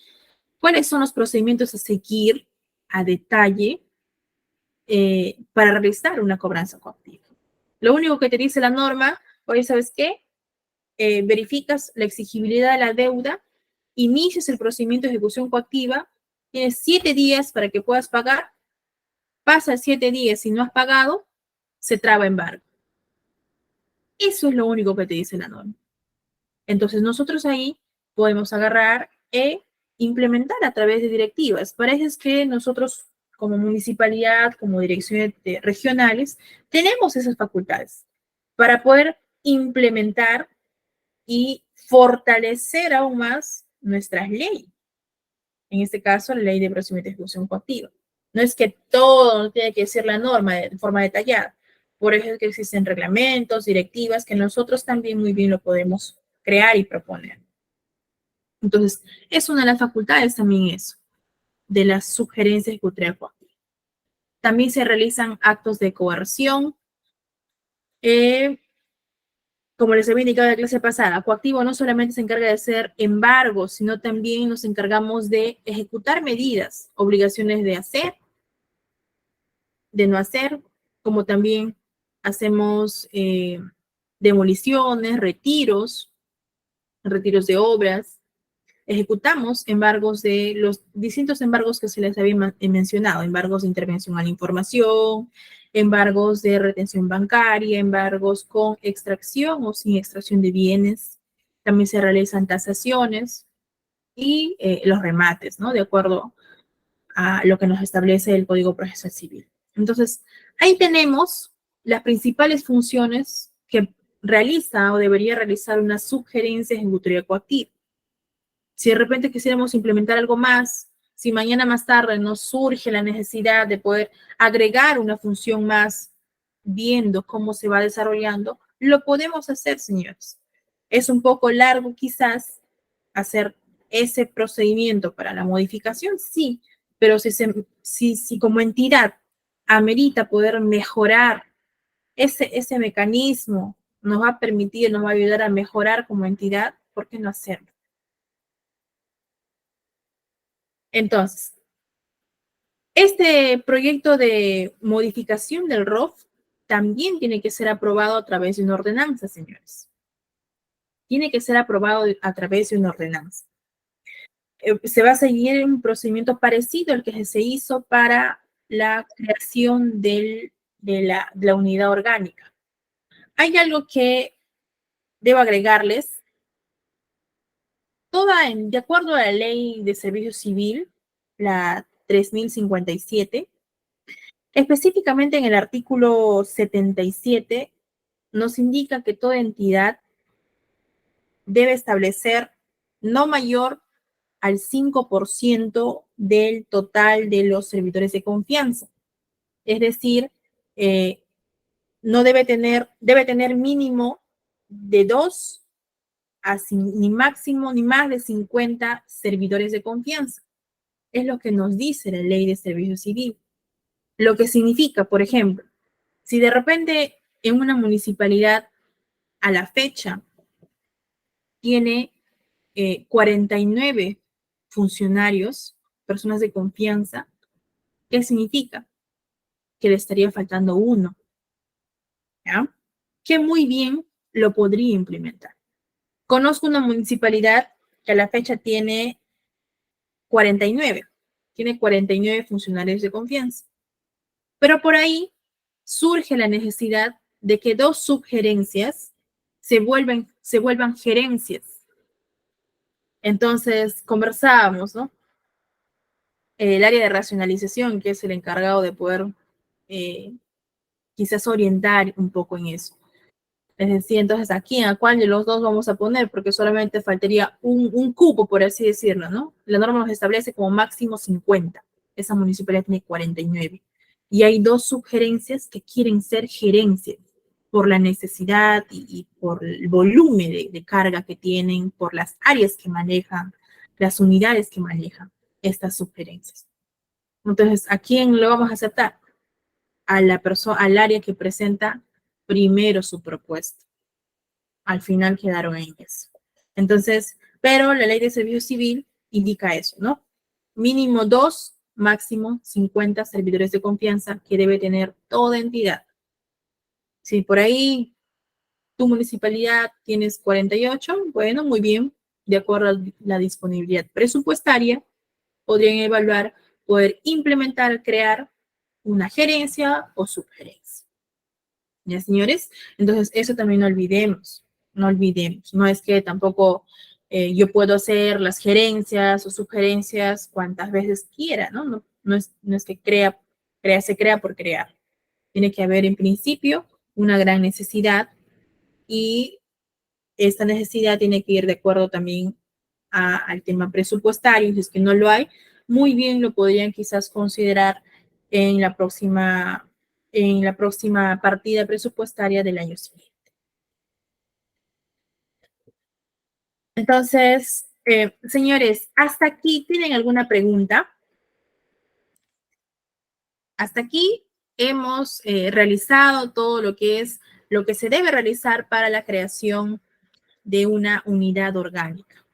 cuáles son los procedimientos a seguir a detalle para realizar una cobranza coactiva. Lo único que te dice la norma, oye, ¿sabes qué? Verificas la exigibilidad de la deuda, inicias el procedimiento de ejecución coactiva, tienes 7 días para que puedas pagar, pasa 7 días y no has pagado, se traba embargo. Eso es lo único que te dice la norma. Entonces nosotros ahí podemos agarrar e implementar a través de directivas. Para eso es que nosotros como municipalidad, como direcciones regionales, tenemos esas facultades para poder implementar y fortalecer aún más nuestras leyes. En este caso, la ley de procedimiento de ejecución coactiva. No es que todo no tiene que ser la norma de forma detallada. Por eso es que existen reglamentos, directivas, que nosotros también muy bien lo podemos crear y proponer. Entonces, es una de las facultades también eso, de la sugerencia ejecutoria coactiva. También se realizan actos de coerción. Como les había indicado en la clase pasada, coactivo no solamente se encarga de hacer embargos, sino también nos encargamos de ejecutar medidas, obligaciones de hacer, de no hacer, como también hacemos demoliciones, retiros de obras, ejecutamos embargos de los distintos embargos que se les había mencionado, embargos de intervención a la información, embargos de retención bancaria, embargos con extracción o sin extracción de bienes. También se realizan tasaciones y los remates, ¿no? De acuerdo a lo que nos establece el Código Procesal Civil. Entonces, ahí tenemos las principales funciones que realiza o debería realizar una sugerencia ejecutoria coactiva. Si de repente quisiéramos implementar algo más, si mañana más tarde nos surge la necesidad de poder agregar una función más, viendo cómo se va desarrollando, lo podemos hacer, señores. Es un poco largo quizás hacer ese procedimiento para la modificación, sí, pero si como entidad amerita poder mejorar ese mecanismo, nos va a permitir, nos va a ayudar a mejorar como entidad, ¿por qué no hacerlo? Entonces, este proyecto de modificación del ROF también tiene que ser aprobado a través de una ordenanza, señores. Tiene que ser aprobado a través de una ordenanza. Se va a seguir un procedimiento parecido al que se hizo para la creación de la unidad orgánica. Hay algo que debo agregarles. De acuerdo a la Ley de Servicio Civil, la 3057, específicamente en el artículo 77, nos indica que toda entidad debe establecer no mayor al 5% del total de los servidores de confianza. Es decir, no debe tener mínimo de 2 ni máximo ni más de 50 servidores de confianza. Es lo que nos dice la Ley de Servicio Civil. Lo que significa, por ejemplo, si de repente en una municipalidad a la fecha tiene 49 funcionarios, personas de confianza, ¿qué significa? Que le estaría faltando uno, ¿ya? Que muy bien lo podría implementar. Conozco una municipalidad que a la fecha tiene 49, tiene 49 funcionarios de confianza, pero por ahí surge la necesidad de que 2 subgerencias se vuelvan gerencias. Entonces conversábamos, ¿no? El área de racionalización, que es el encargado de poder quizás orientar un poco en eso. Es decir, entonces aquí a cuál de los dos vamos a poner, porque solamente faltaría un cupo, por así decirlo, ¿no? La norma nos establece como máximo 50. Esa municipalidad tiene 49. Y hay 2 subgerencias que quieren ser gerencias por la necesidad y por el volumen de carga que tienen, por las áreas que manejan, las unidades que manejan estas subgerencias. Entonces, ¿a quién lo vamos a aceptar? A la persona, al área que presenta primero su propuesta. Al final quedaron en eso. Entonces, pero la ley de servicio civil indica eso, ¿no? Mínimo 2, máximo 50 servidores de confianza que debe tener toda entidad. Si por ahí tu municipalidad tienes 48, bueno, muy bien, de acuerdo a la disponibilidad presupuestaria, podrían evaluar poder implementar, crear una gerencia o subgerencia. ¿Ya, señores? Entonces, eso también no olvidemos, no olvidemos. No es que tampoco yo puedo hacer las gerencias o subgerencias cuantas veces quiera, ¿no? No es que se crea por crear. Tiene que haber en principio una gran necesidad y esta necesidad tiene que ir de acuerdo también al tema presupuestario. Si es que no lo hay, muy bien lo podrían quizás considerar en la próxima partida presupuestaria del año siguiente. Entonces, señores, ¿hasta aquí tienen alguna pregunta? Hasta aquí hemos realizado todo lo que se debe realizar para la creación de una unidad orgánica.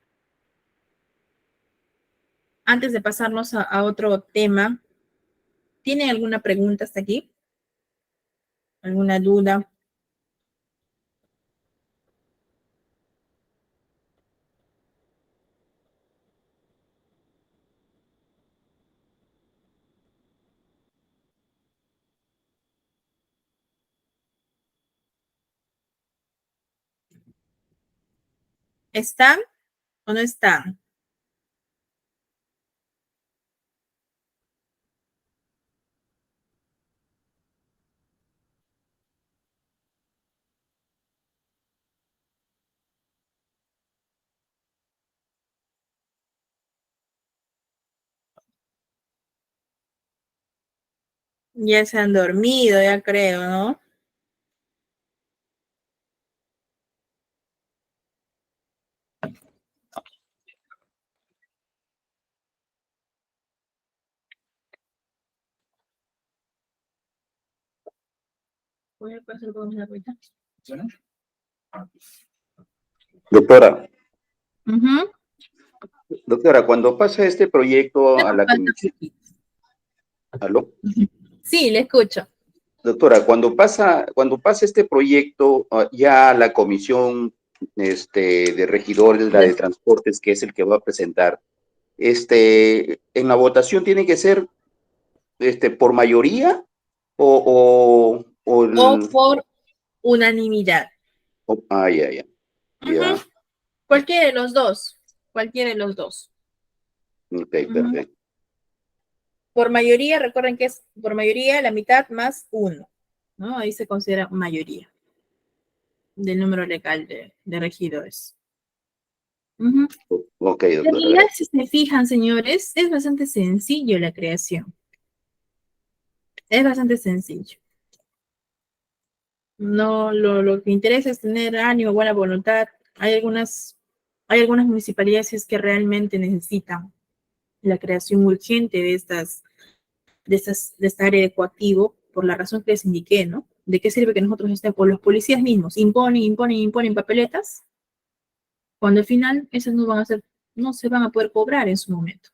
Antes de pasarnos a otro tema, ¿tienen alguna pregunta hasta aquí? ¿Alguna duda? ¿Están o no están? Ya se han dormido, ya creo, ¿no? Voy a pasar por una vuelta. Doctora, Ujú. doctora, cuando pasa este proyecto a la comisión, ¿aló? Sí, le escucho. Doctora, cuando pasa este proyecto ya a la comisión de regidores, la de transportes, que es el que va a presentar, en la votación tiene que ser por mayoría o O por unanimidad. ya, ya. Ujú. Cualquiera de los dos. Cualquiera de los dos. Ok, Ujú. perfecto. Por mayoría, recuerden que es por mayoría la mitad más uno, ¿no? Ahí se considera mayoría del número legal de regidores. Ujú. Ok, En doctora. realidad, si se fijan, señores, es bastante sencillo la creación. Es bastante sencillo. No, lo que interesa es tener ánimo, buena voluntad. Hay algunas municipalidades que realmente necesitan la creación urgente de esta área de coactivo, por la razón que les indiqué, ¿no? ¿De qué sirve que nosotros estemos, o los policías mismos, imponen papeletas, cuando al final esas no se van a poder cobrar en su momento?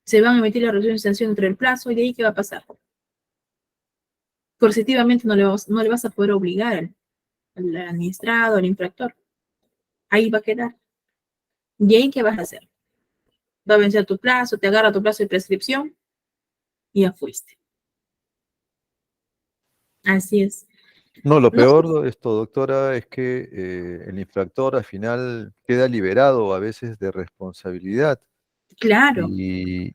Se van a emitir la resolución de sanción entre el plazo y de ahí ¿qué va a pasar? Coercitivamente no le vas a poder obligar al administrado, al infractor. Ahí va a quedar. ¿Y ahí qué vas a hacer? Va a vencer tu plazo, te agarra tu plazo de prescripción y ya fuiste. Así es. No, lo No, peor de esto, doctora, es que el infractor al final queda liberado a veces de responsabilidad. claro. Y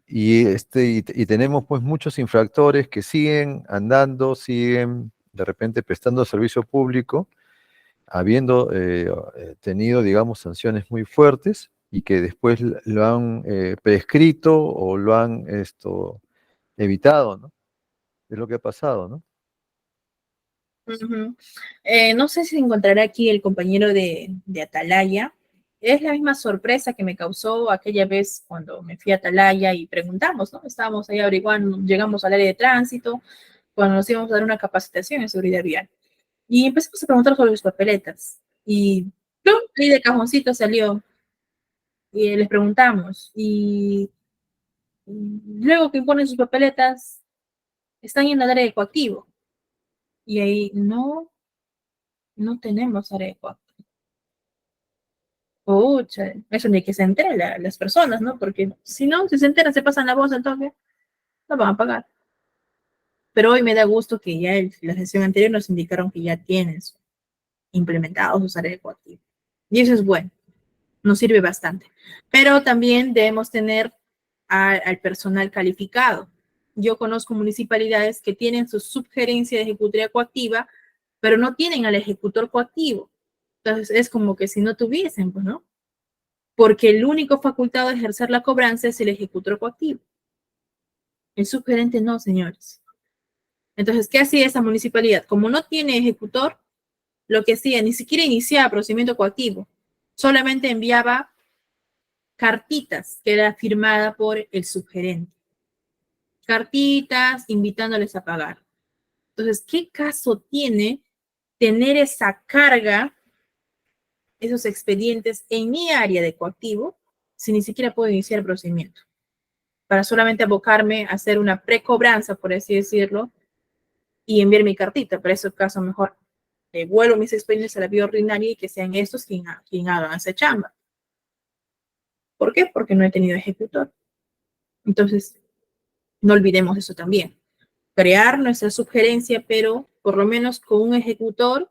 tenemos pues muchos infractores que siguen andando, siguen de repente prestando servicio público, habiendo tenido, digamos, sanciones muy fuertes y que después lo han prescrito o lo han evitado, ¿no? Es lo que ha pasado, ¿no? Ujú. No sé si encontrará aquí el compañero de Atalaya. Es la misma sorpresa que me causó aquella vez cuando me fui a Atalaya y preguntamos, ¿no? Estábamos ahí averiguando, llegamos al área de tránsito, cuando nos íbamos a dar una capacitación en seguridad vial. Y empezamos a preguntar sobre sus papeletas. Y ¡plum! Ahí de cajoncito salió. Y les preguntamos. Y luego que imponen sus papeletas, están en el área de coactivo. Y ahí no tenemos área de coactivo. Pucha, eso ni que se enteren las personas, ¿no? Porque si no, si se enteran, se pasan la voz, entonces no van a pagar. Pero hoy me da gusto que ya la sesión anterior nos indicaron que ya tienen implementados sus áreas de coactivo. Y eso es bueno, nos sirve bastante. Pero también debemos tener al personal calificado. Yo conozco municipalidades que tienen su subgerencia de ejecutoría coactiva, pero no tienen al ejecutor coactivo. Entonces es como que si no tuviesen, pues, ¿no? Porque el único facultado de ejercer la cobranza es el ejecutor coactivo. El subgerente no, señores. Entonces, ¿qué hacía esa municipalidad? Como no tiene ejecutor, lo que hacía, ni siquiera iniciaba procedimiento coactivo, solamente enviaba cartitas que era firmada por el subgerente. Cartitas invitándoles a pagar. Entonces, ¿qué caso tiene tener esa carga, esos expedientes en mi área de coactivo, si ni siquiera puedo iniciar el procedimiento? Para solamente abocarme a hacer una precobranza, por así decirlo, y enviar mi cartita. Para ese caso, mejor devuelvo mis expedientes a la vía ordinaria y que sean estos quien hagan esa chamba. ¿Por qué? Porque no he tenido ejecutor. Entonces, no olvidemos eso también. Crear nuestra sugerencia, pero por lo menos con un ejecutor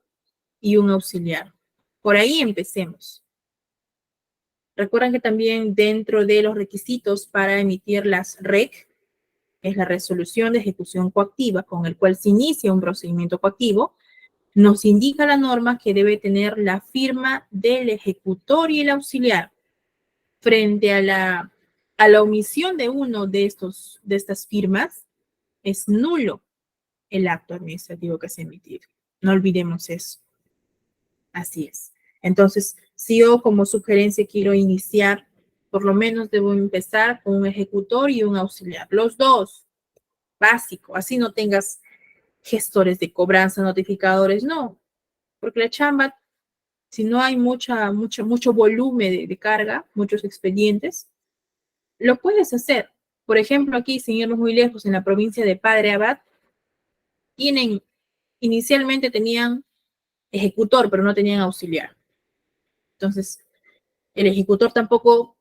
y un auxiliar. Por ahí empecemos. Recuerden que también dentro de los requisitos para emitir las REC, es la resolución de ejecución coactiva, con el cual se inicia un procedimiento coactivo, nos indica la norma que debe tener la firma del ejecutor y el auxiliar. Frente a la omisión de uno de estas firmas, es nulo el acto administrativo que se ha emitido. No olvidemos eso. Así es. Entonces, si yo como sugerencia quiero iniciar, por lo menos debo empezar con un ejecutor y un auxiliar. Los dos, básico. Así no tengas gestores de cobranza, notificadores, no. Porque la chamba, si no hay mucho volumen de carga, muchos expedientes, lo puedes hacer. Por ejemplo, aquí, sin irnos muy lejos, en la provincia de Padre Abad, inicialmente tenían ejecutor, pero no tenían auxiliar. Entonces, el ejecutor tampoco,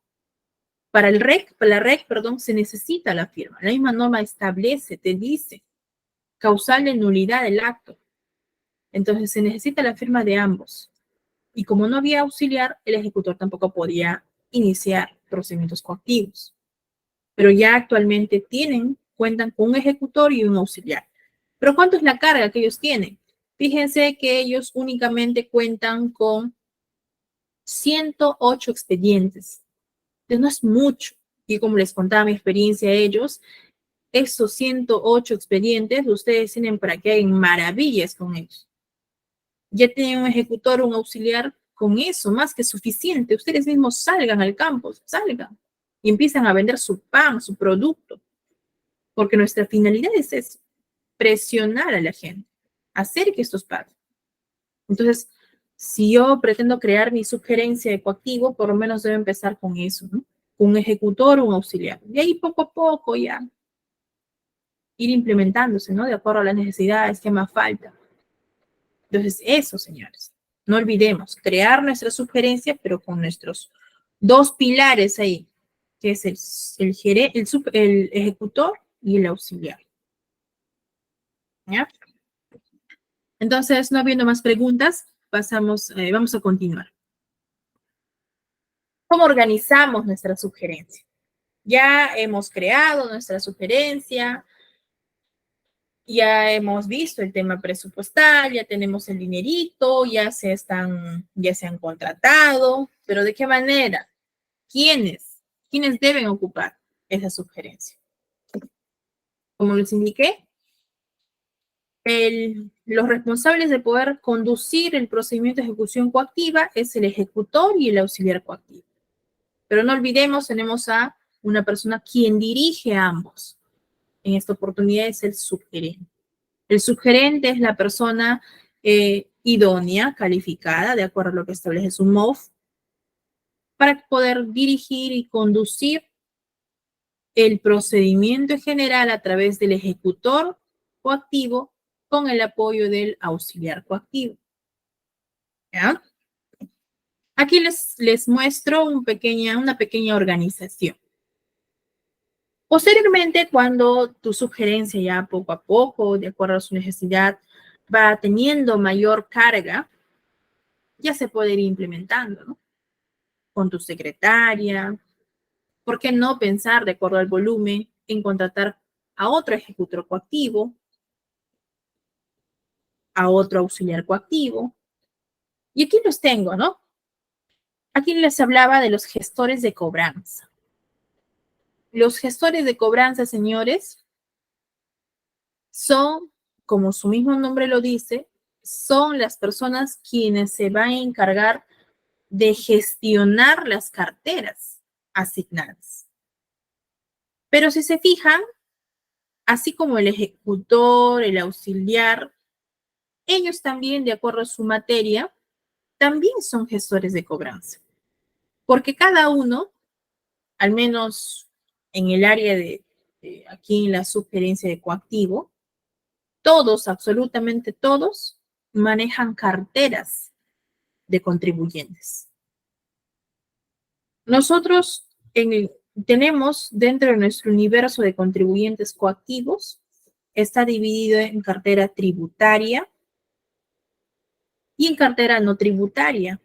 para la REC, perdón, se necesita la firma. La misma norma establece, te dice, causal de nulidad del acto. Entonces, se necesita la firma de ambos. Y como no había auxiliar, el ejecutor tampoco podía iniciar procedimientos coactivos. Pero ya actualmente cuentan con un ejecutor y un auxiliar. Pero ¿cuánto es la carga que ellos tienen? Fíjense que ellos únicamente cuentan con 108 expedientes. Entonces no es mucho. Y como les contaba mi experiencia a ellos, esos 108 expedientes, ustedes tienen para que hagan maravillas con ellos. Ya tienen un ejecutor, un auxiliar, con eso, más que suficiente. Ustedes mismos salgan al campo, salgan y empiezan a vender su pan, su producto. Porque nuestra finalidad es eso, presionar a la gente hacer que estos paguen. Entonces, si yo pretendo crear mi subgerencia de coactivo, por lo menos debo empezar con eso, ¿no? Un ejecutor o un auxiliar. Y ahí poco a poco ya ir implementándose, ¿no? De acuerdo a las necesidades, qué más falta. Entonces, eso, señores. No olvidemos, crear nuestra subgerencia, pero con nuestros dos pilares ahí, que es el ejecutor y el auxiliar. ¿Ya? Entonces, no habiendo más preguntas, vamos a continuar. ¿Cómo organizamos nuestra sugerencia? Ya hemos creado nuestra sugerencia, ya hemos visto el tema presupuestal, ya tenemos el dinerito, ya se han contratado, pero ¿de qué manera? ¿Quiénes deben ocupar esa sugerencia? Como les indiqué, los responsables de poder conducir el procedimiento de ejecución coactiva es el ejecutor y el auxiliar coactivo. Pero no olvidemos, tenemos a una persona quien dirige a ambos. En esta oportunidad es el subgerente. El subgerente es la persona idónea, calificada, de acuerdo a lo que establece su MOF, para poder dirigir y conducir el procedimiento en general a través del ejecutor coactivo con el apoyo del auxiliar coactivo. ¿Ya? Aquí les muestro una pequeña organización. Posteriormente, cuando tu sugerencia ya poco a poco, de acuerdo a su necesidad, va teniendo mayor carga, ya se puede ir implementando, ¿no? Con tu secretaria. ¿Por qué no pensar, de acuerdo al volumen, en contratar a otro ejecutor coactivo, a otro auxiliar coactivo? Y aquí los tengo, ¿no? Aquí les hablaba de los gestores de cobranza. Los gestores de cobranza, señores, son, como su mismo nombre lo dice, son las personas quienes se van a encargar de gestionar las carteras asignadas. Pero si se fijan, así como el ejecutor, el auxiliar, ellos también, de acuerdo a su materia, también son gestores de cobranza. Porque cada uno, al menos en el área aquí en la subgerencia de coactivo, todos, absolutamente todos, manejan carteras de contribuyentes. Nosotros tenemos dentro de nuestro universo de contribuyentes coactivos, está dividido en cartera tributaria y en cartera no tributaria.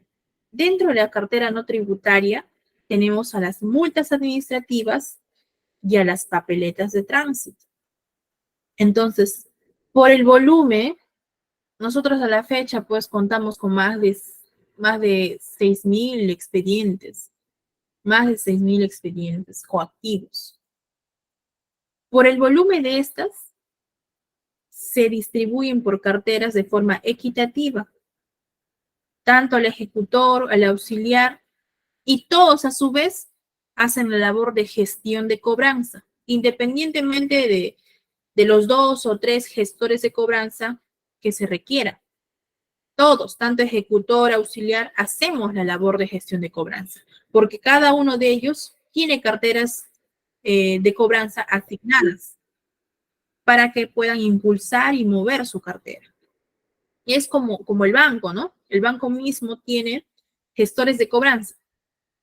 Dentro de la cartera no tributaria tenemos a las multas administrativas y a las papeletas de tránsito. Entonces, por el volumen, nosotros a la fecha pues contamos con más de 6.000 expedientes. Más de 6.000 expedientes coactivos. Por el volumen de estas, se distribuyen por carteras de forma equitativa, tanto al ejecutor, al auxiliar, y todos a su vez hacen la labor de gestión de cobranza, independientemente de los 2 o 3 gestores de cobranza que se requiera. Todos, tanto ejecutor, auxiliar, hacemos la labor de gestión de cobranza, porque cada uno de ellos tiene carteras de cobranza asignadas para que puedan impulsar y mover su cartera. Y es como el banco, ¿no? El banco mismo tiene gestores de cobranza.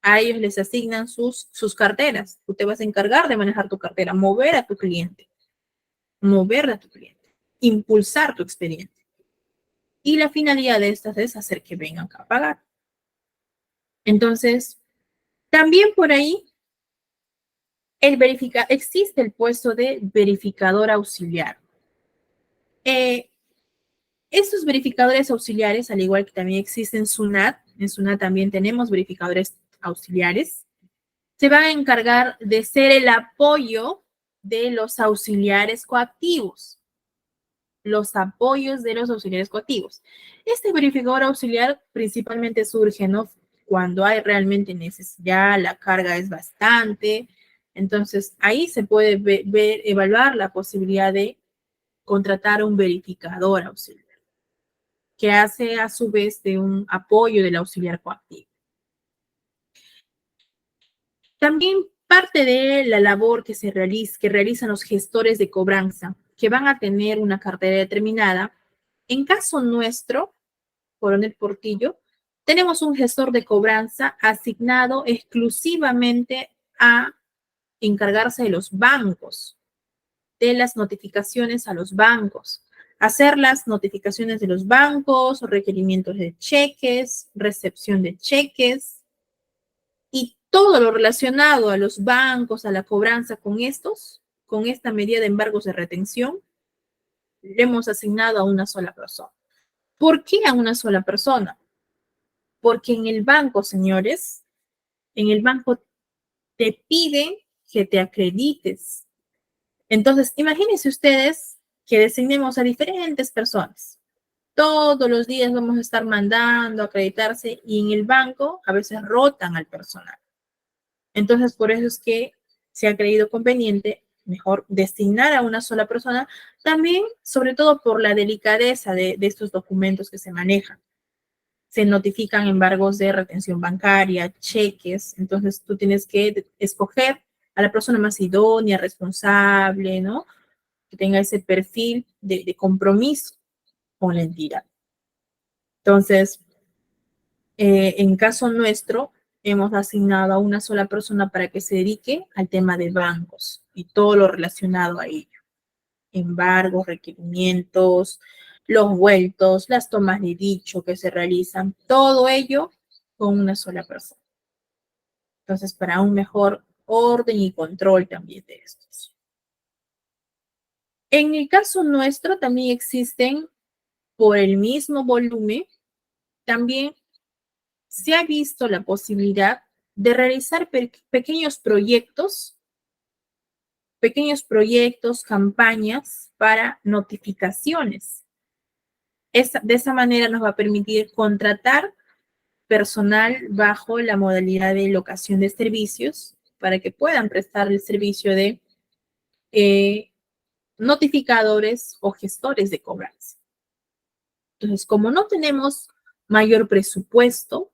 A ellos les asignan sus carteras. Tú te vas a encargar de manejar tu cartera, mover a tu cliente, impulsar tu expediente. Y la finalidad de estas es hacer que vengan a pagar. Entonces, también por ahí existe el puesto de verificador auxiliar. Estos verificadores auxiliares, al igual que también existe en SUNAT también tenemos verificadores auxiliares, se van a encargar de ser el apoyo de los auxiliares coactivos. Los apoyos de los auxiliares coactivos. Este verificador auxiliar principalmente surge, ¿no? Cuando hay realmente necesidad, la carga es bastante, entonces ahí se puede evaluar la posibilidad de contratar un verificador auxiliar. que hace a su vez de un apoyo del auxiliar coactivo. También parte de la labor que que realizan los gestores de cobranza, que van a tener una cartera determinada. En caso nuestro, Coronel Portillo, tenemos un gestor de cobranza asignado exclusivamente a encargarse de los bancos, de las notificaciones a los bancos, hacer las notificaciones de los bancos, requerimientos de cheques, recepción de cheques y todo lo relacionado a los bancos, a la cobranza con esta medida de embargos de retención, le hemos asignado a una sola persona. ¿Por qué a una sola persona? Porque en el banco, señores, en el banco te piden que te acredites. Entonces, imagínense ustedes que designemos a diferentes personas. Todos los días vamos a estar mandando a acreditarse y en el banco a veces rotan al personal. Entonces, por eso es que se ha creído conveniente mejor designar a una sola persona, también, sobre todo por la delicadeza de estos documentos que se manejan. Se notifican embargos de retención bancaria, cheques, entonces tú tienes que escoger a la persona más idónea, responsable, ¿no? Que tenga ese perfil de compromiso con la entidad. Entonces, en caso nuestro, hemos asignado a una sola persona para que se dedique al tema de bancos y todo lo relacionado a ello. Embargos, requerimientos, los vueltos, las tomas de dicho que se realizan, todo ello con una sola persona. Entonces, para un mejor orden y control también de estos. En el caso nuestro también existen, por el mismo volumen, también se ha visto la posibilidad de realizar pequeños proyectos, campañas para notificaciones. De esa manera nos va a permitir contratar personal bajo la modalidad de locación de servicios para que puedan prestar el servicio de notificadores o gestores de cobranza. Entonces, como no tenemos mayor presupuesto,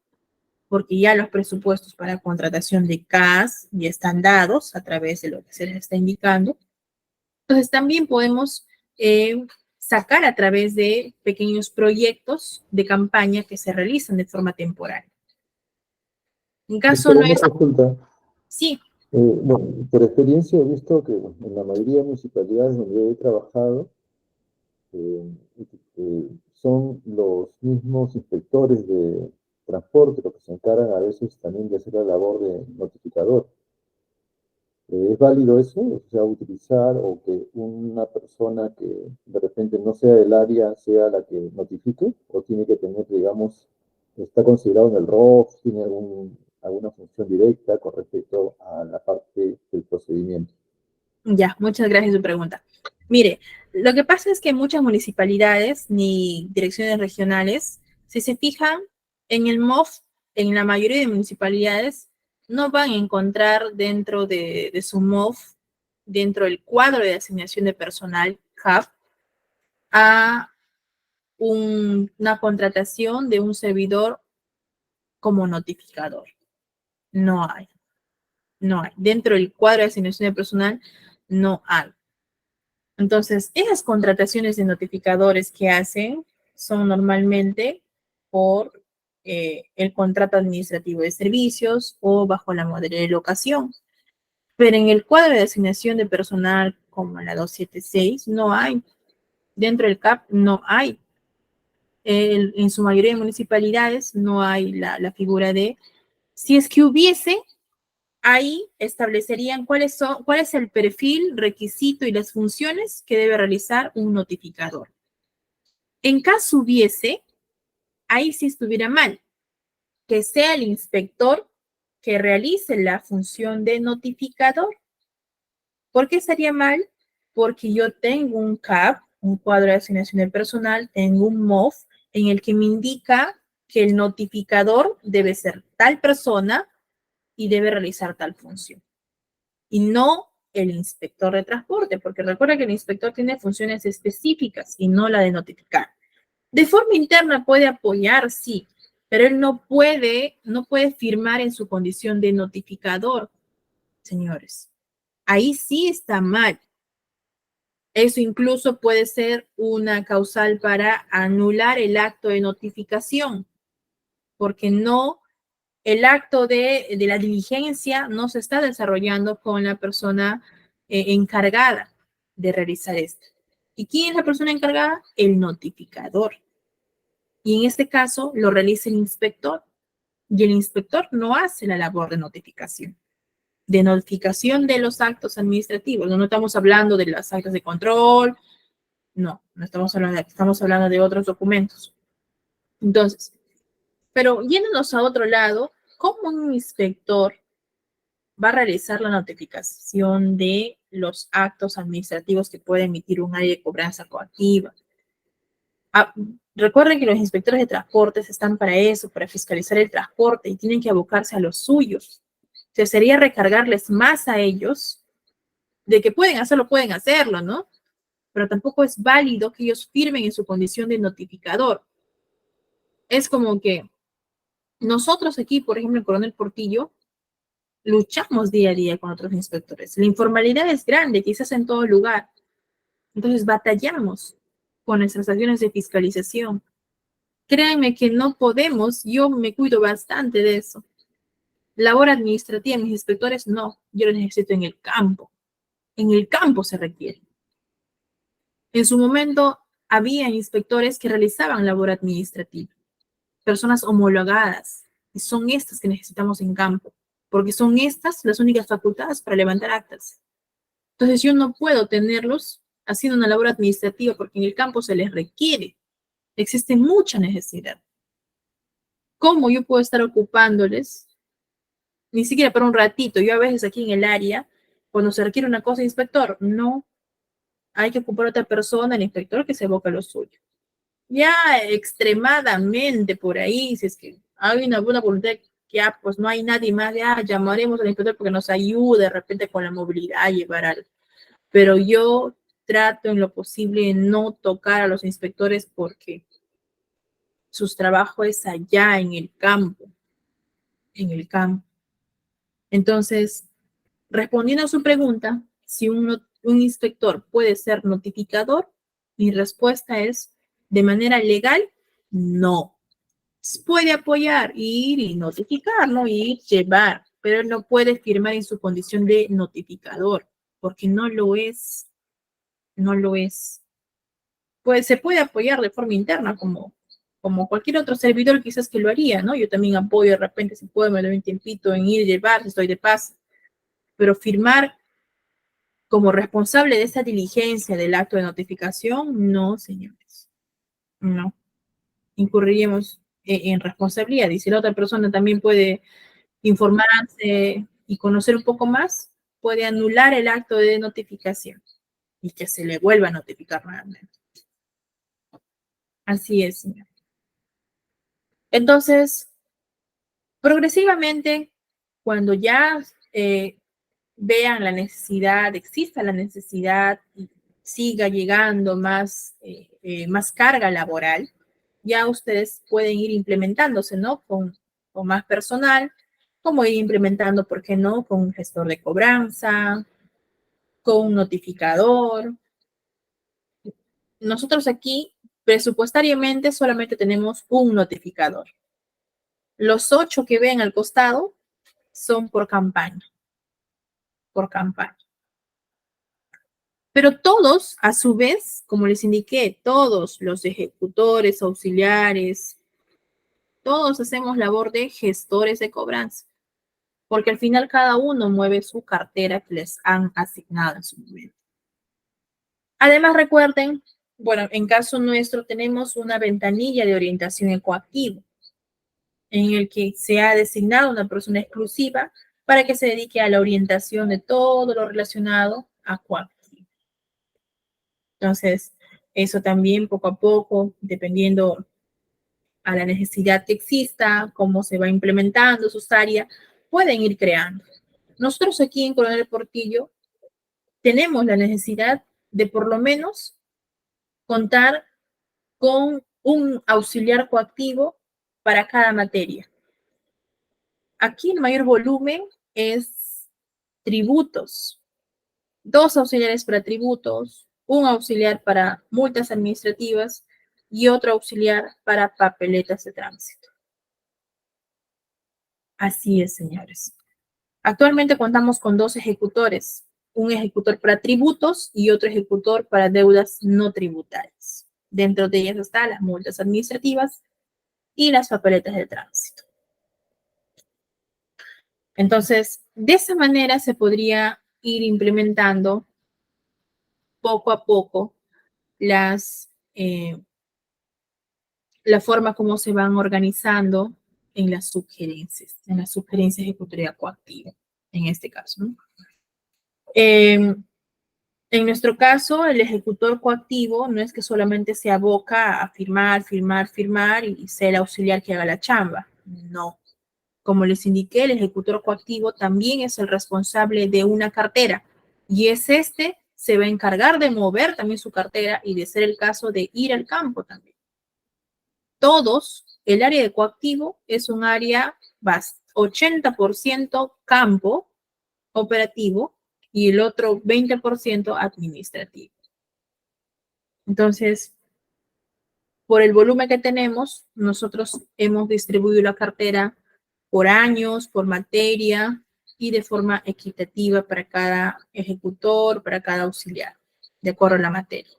porque ya los presupuestos para contratación de CAS ya están dados a través de lo que se les está indicando, entonces también podemos sacar a través de pequeños proyectos de campaña que se realizan de forma temporal. En caso Pero no una es... consulta. Sí, Bueno, por experiencia he visto que bueno, en la mayoría de municipalidades donde yo he trabajado, eh, son los mismos inspectores de transporte los que se encargan a veces también de hacer la labor de notificador. ¿Es válido eso? O sea, utilizar o que una persona que de repente no sea del área sea la que notifique, o tiene que tener, digamos, está considerado en el ROF, tiene alguna función directa con respecto a la parte del procedimiento. ya, muchas gracias por su pregunta. Mire, lo que pasa es que muchas municipalidades ni direcciones regionales, si se fijan en el MOF, en la mayoría de municipalidades, no van a encontrar dentro de su MOF, dentro del cuadro de asignación de personal CAP, a una contratación de un servidor como notificador. No hay. No hay. Dentro del cuadro de asignación de personal, no hay. Entonces, esas contrataciones de notificadores que hacen son normalmente por el contrato administrativo de servicios o bajo la modalidad de locación. Pero en el cuadro de asignación de personal, como la 276, no hay. Dentro del CAP no hay. En su mayoría de municipalidades no hay la figura de, si es que hubiese, ahí establecerían cuál es el perfil, requisito y las funciones que debe realizar un notificador. En caso hubiese, ahí sí estuviera mal, que sea el inspector que realice la función de notificador. ¿Por qué estaría mal? Porque yo tengo un CAP, un cuadro de asignación de personal, tengo un MOF en el que me indica que el notificador debe ser tal persona y debe realizar tal función. Y no el inspector de transporte, porque recuerda que el inspector tiene funciones específicas y no la de notificar. De forma interna puede apoyar, sí, pero él no puede firmar en su condición de notificador, señores. Ahí sí está mal. Eso incluso puede ser una causal para anular el acto de notificación, porque el acto de la diligencia no se está desarrollando con la persona encargada de realizar esto. ¿Y quién es la persona encargada? El notificador. Y en este caso lo realiza el inspector. Y el inspector no hace la labor de notificación de los actos administrativos. No estamos hablando de las actas de control, no estamos hablando de otros documentos. Entonces, pero yéndonos a otro lado, ¿cómo un inspector va a realizar la notificación de los actos administrativos que puede emitir un área de cobranza coactiva? Ah, recuerden que los inspectores de transportes están para eso, para fiscalizar el transporte y tienen que abocarse a los suyos. O sea, sería recargarles más a ellos de que pueden hacerlo, ¿no? Pero tampoco es válido que ellos firmen en su condición de notificador. Es como que nosotros aquí, por ejemplo, en Coronel Portillo, luchamos día a día con otros inspectores. La informalidad es grande, quizás en todo lugar. Entonces batallamos con nuestras acciones de fiscalización. Créanme que no podemos, yo me cuido bastante de eso. Labor administrativa, mis inspectores, no, yo lo necesito en el campo. En el campo se requiere. En su momento había inspectores que realizaban labor administrativa, personas homologadas, y son estas que necesitamos en campo, porque son estas las únicas facultades para levantar actas. Entonces yo no puedo tenerlos haciendo una labor administrativa porque en el campo se les requiere. Existe mucha necesidad. ¿Cómo yo puedo estar ocupándoles? Ni siquiera para un ratito. Yo a veces aquí en el área, cuando se requiere una cosa, inspector, no. Hay que ocupar a otra persona, el inspector que se evoca lo suyo. Ya extremadamente por ahí, si es que hay una buena voluntad, ya pues no hay nadie más, ya llamaremos al inspector porque nos ayude de repente con la movilidad a llevar algo. Pero yo trato en lo posible de no tocar a los inspectores porque su trabajo es allá en el campo, en el campo. Entonces, respondiendo a su pregunta, si un inspector puede ser notificador, mi respuesta es, de manera legal, no. Puede apoyar, ir y notificar, ¿no? Ir, llevar, pero él no puede firmar en su condición de notificador, porque no lo es, no lo es. Pues se puede apoyar de forma interna, como cualquier otro servidor quizás que lo haría, ¿no? Yo también apoyo de repente, si puedo, me doy un tiempito en ir, llevar, si estoy de paz, pero firmar como responsable de esa diligencia del acto de notificación, no, señores, no. Incurriríamos en responsabilidad. Y si la otra persona también puede informarse y conocer un poco más, puede anular el acto de notificación y que se le vuelva a notificar nuevamente. Así es, señor. Entonces, progresivamente, cuando ya vean la necesidad, exista la necesidad y siga llegando más carga laboral, ya ustedes pueden ir implementándose, ¿no? Con más personal, como ir implementando, ¿por qué no? Con un gestor de cobranza, con un notificador. Nosotros aquí, presupuestariamente, solamente tenemos un notificador. Los 8 que ven al costado son por campaña. Por campaña. Pero todos, a su vez, como les indiqué, todos los ejecutores, auxiliares, todos hacemos labor de gestores de cobranza, porque al final cada uno mueve su cartera que les han asignado en su momento. Además, recuerden, bueno, en caso nuestro tenemos una ventanilla de orientación ecoactivo, en el que se ha designado una persona exclusiva para que se dedique a la orientación de todo lo relacionado a coactivo. Entonces, eso también poco a poco, dependiendo a la necesidad que exista, cómo se va implementando sus áreas, pueden ir creando. Nosotros aquí en Coronel Portillo tenemos la necesidad de por lo menos contar con un auxiliar coactivo para cada materia. Aquí el mayor volumen es tributos. 2 auxiliares para tributos, un auxiliar para multas administrativas y otro auxiliar para papeletas de tránsito. Así es, señores. Actualmente contamos con 2 ejecutores, un ejecutor para tributos y otro ejecutor para deudas no tributarias. Dentro de ellas están las multas administrativas y las papeletas de tránsito. Entonces, de esa manera se podría ir implementando poco a poco las, la forma como se van organizando en las sugerencias ejecutoria coactiva, en este caso, ¿no? En nuestro caso, el ejecutor coactivo no es que solamente se aboca a firmar, firmar, firmar y sea el auxiliar que haga la chamba. No. Como les indiqué, el ejecutor coactivo también es el responsable de una cartera y es este se va a encargar de mover también su cartera y de ser el caso de ir al campo también. Todos, el área de coactivo es un área 80% campo operativo y el otro 20% administrativo. Entonces, por el volumen que tenemos, nosotros hemos distribuido la cartera por años, por materia y de forma equitativa para cada ejecutor, para cada auxiliar, de acuerdo a la materia.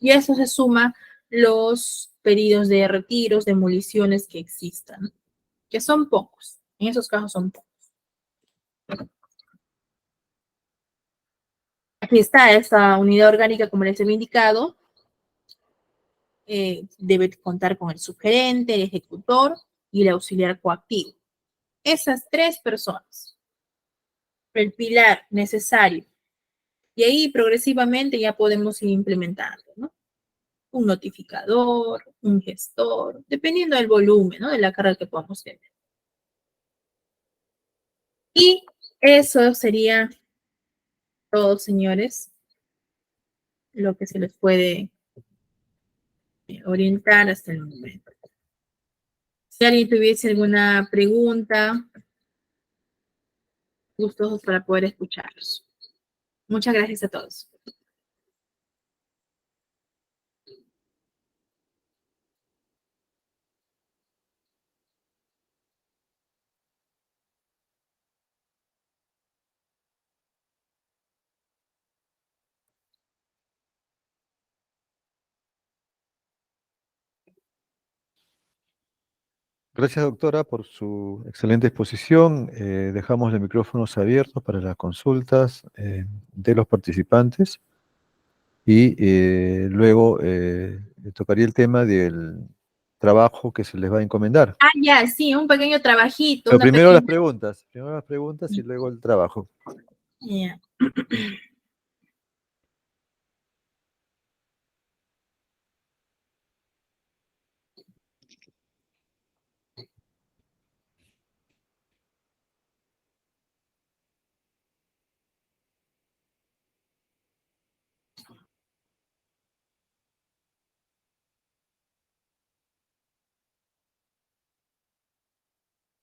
Y a eso se suma los pedidos de retiros, demoliciones que existan, que son pocos. En esos casos son pocos. Aquí está esta unidad orgánica, como les he indicado. Debe contar con el subgerente, el ejecutor y el auxiliar coactivo. Esas 3 personas, el pilar necesario. Y ahí progresivamente ya podemos ir implementando, ¿no? Un notificador, un gestor, dependiendo del volumen, ¿no? De la carga que podamos tener. Y eso sería todo, señores, lo que se les puede orientar hasta el momento. Si alguien tuviese alguna pregunta, gustosos para poder escucharlos. Muchas gracias a todos. Gracias, doctora, por su excelente exposición. Dejamos los micrófonos abiertos para las consultas de los participantes y luego tocaría el tema del trabajo que se les va a encomendar. Ah, ya, sí, un pequeño trabajito, Pero una primero pequeña... primero las preguntas y luego el trabajo. Ya.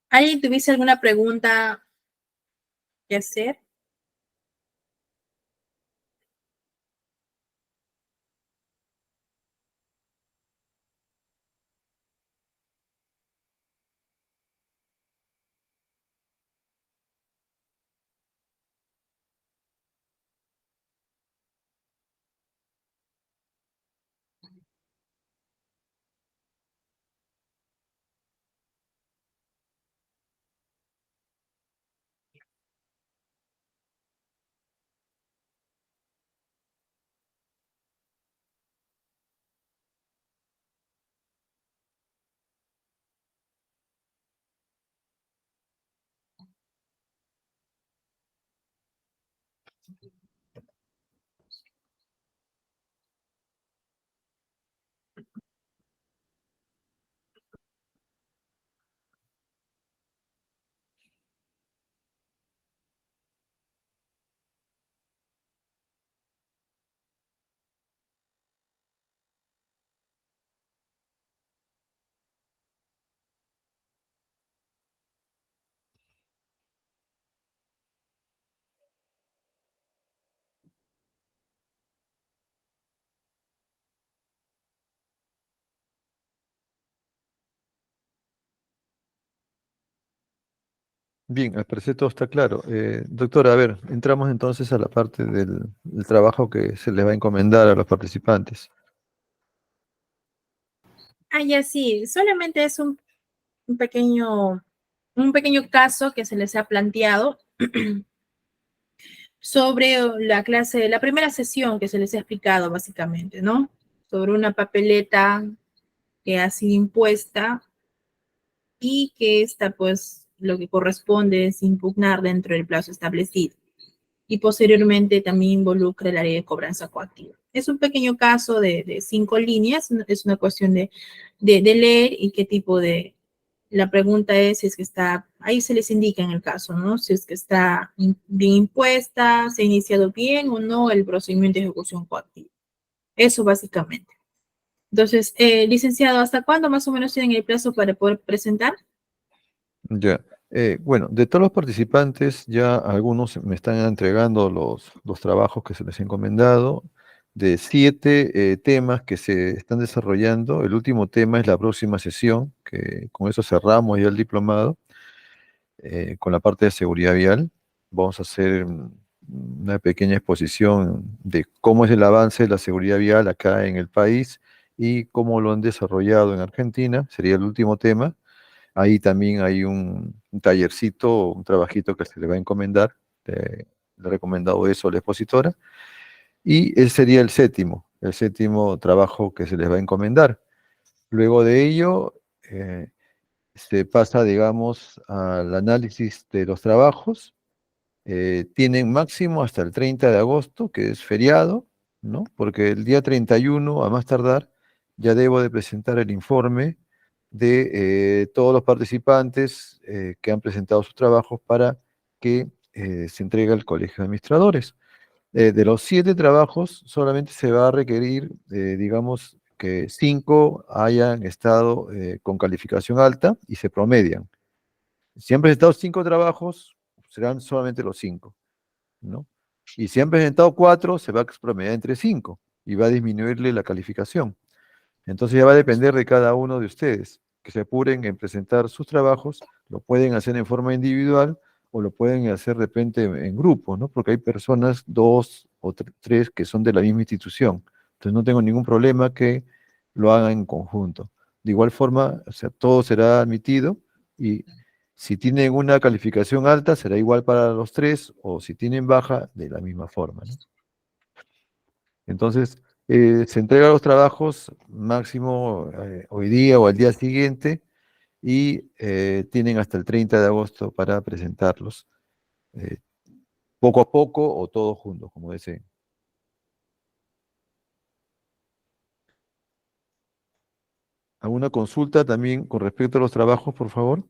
¿Alguien tuviese alguna pregunta que hacer? Bien, al parecer todo está claro. Doctora, a ver, entramos entonces a la parte del trabajo que se le va a encomendar a los participantes. Ah, ya sí, solamente es un pequeño, un pequeño caso que se les ha planteado sobre la clase, la primera sesión que se les ha explicado básicamente, ¿no? Sobre una papeleta que ha sido impuesta y que esta, pues, lo que corresponde es impugnar dentro del plazo establecido. Y posteriormente también involucra el área de cobranza coactiva. Es un pequeño caso de 5 líneas, es una cuestión de leer y qué tipo de... La pregunta es si es que está, ahí se les indica en el caso, ¿no? Si es que está bien impuesta, se ha iniciado bien o no el procedimiento de ejecución coactiva. Eso básicamente. Entonces, licenciado, ¿hasta cuándo más o menos tienen el plazo para poder presentar? Ya. Bueno, de todos los participantes, ya algunos me están entregando los trabajos que se les ha encomendado. De 7 temas que se están desarrollando, el último tema es la próxima sesión, que con eso cerramos ya el diplomado, con la parte de seguridad vial. Vamos a hacer una pequeña exposición de cómo es el avance de la seguridad vial acá en el país y cómo lo han desarrollado en Argentina, sería el último tema. Ahí también hay un tallercito, un trabajito que se le va a encomendar. Le he recomendado eso a la expositora. Y ese sería el séptimo trabajo que se les va a encomendar. Luego de ello, se pasa, digamos, al análisis de los trabajos. Tienen máximo hasta el 30 de agosto, que es feriado, ¿no? Porque el día 31, a más tardar, ya debo de presentar el informe de todos los participantes que han presentado sus trabajos para que se entregue al Colegio de Administradores. De los 7 trabajos, solamente se va a requerir, digamos, que 5 hayan estado con calificación alta y se promedian. Si han presentado 5 trabajos, serán solamente los 5, ¿no? Y si han presentado 4, se va a promediar entre 5 y va a disminuirle la calificación. Entonces ya va a depender de cada uno de ustedes, que se apuren en presentar sus trabajos, lo pueden hacer en forma individual o lo pueden hacer de repente en grupo, ¿no? Porque hay personas, 2 o 3, que son de la misma institución. Entonces no tengo ningún problema que lo hagan en conjunto. De igual forma, o sea, todo será admitido y si tienen una calificación alta, será igual para los 3, o si tienen baja, de la misma forma, ¿no? Entonces, se entregan los trabajos máximo hoy día o al día siguiente y tienen hasta el 30 de agosto para presentarlos, eh, poco a poco o todos juntos, como deseen. ¿Alguna consulta también con respecto a los trabajos, por favor?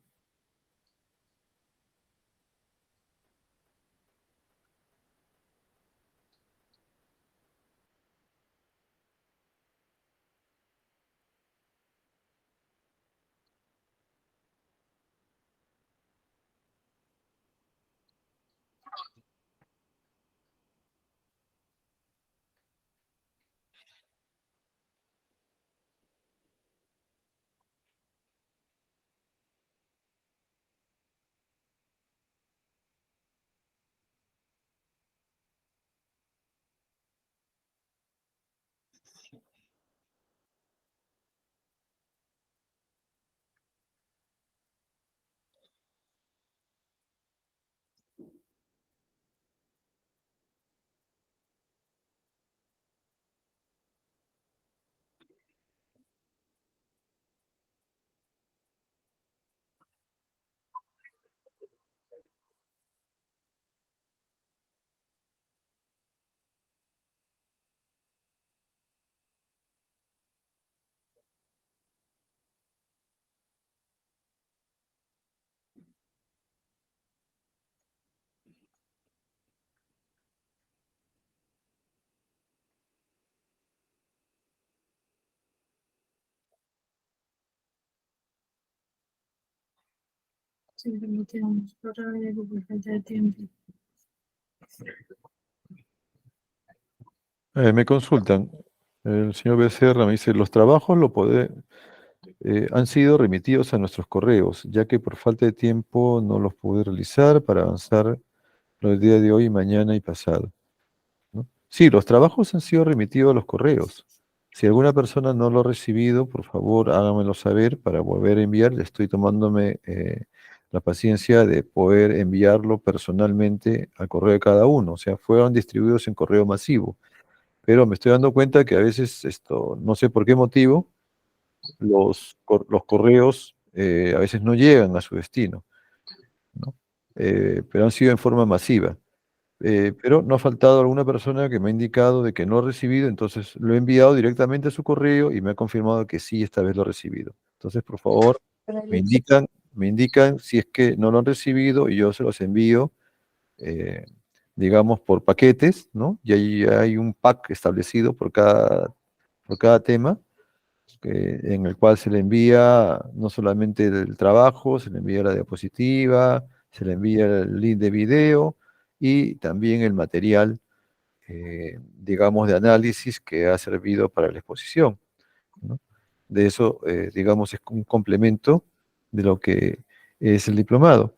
Simplemente vamos por falta de tiempo. Me consultan. El señor Becerra me dice, los trabajos lo puede, han sido remitidos a nuestros correos, ya que por falta de tiempo no los pude realizar para avanzar los días de hoy, mañana y pasado, ¿no? Sí, los trabajos han sido remitidos a los correos. Si alguna persona no lo ha recibido, por favor háganmelo saber para volver a enviar. Estoy tomándome la paciencia de poder enviarlo personalmente al correo de cada uno. O sea, fueron distribuidos en correo masivo. Pero me estoy dando cuenta que a veces esto, no sé por qué motivo, los correos a veces no llegan a su destino, ¿no? Pero han sido en forma masiva. Pero no ha faltado alguna persona que me ha indicado de que no ha recibido, entonces lo he enviado directamente a su correo y me ha confirmado que sí, esta vez lo ha recibido. Entonces, por favor, me indican si es que no lo han recibido y yo se los envío, eh, digamos, por paquetes, ¿no? Y ahí hay un pack establecido por cada tema, en el cual se le envía no solamente el trabajo, se le envía la diapositiva, se le envía el link de video y también el material, digamos, de análisis que ha servido para la exposición, ¿no? De eso, digamos, es un complemento de lo que es el diplomado.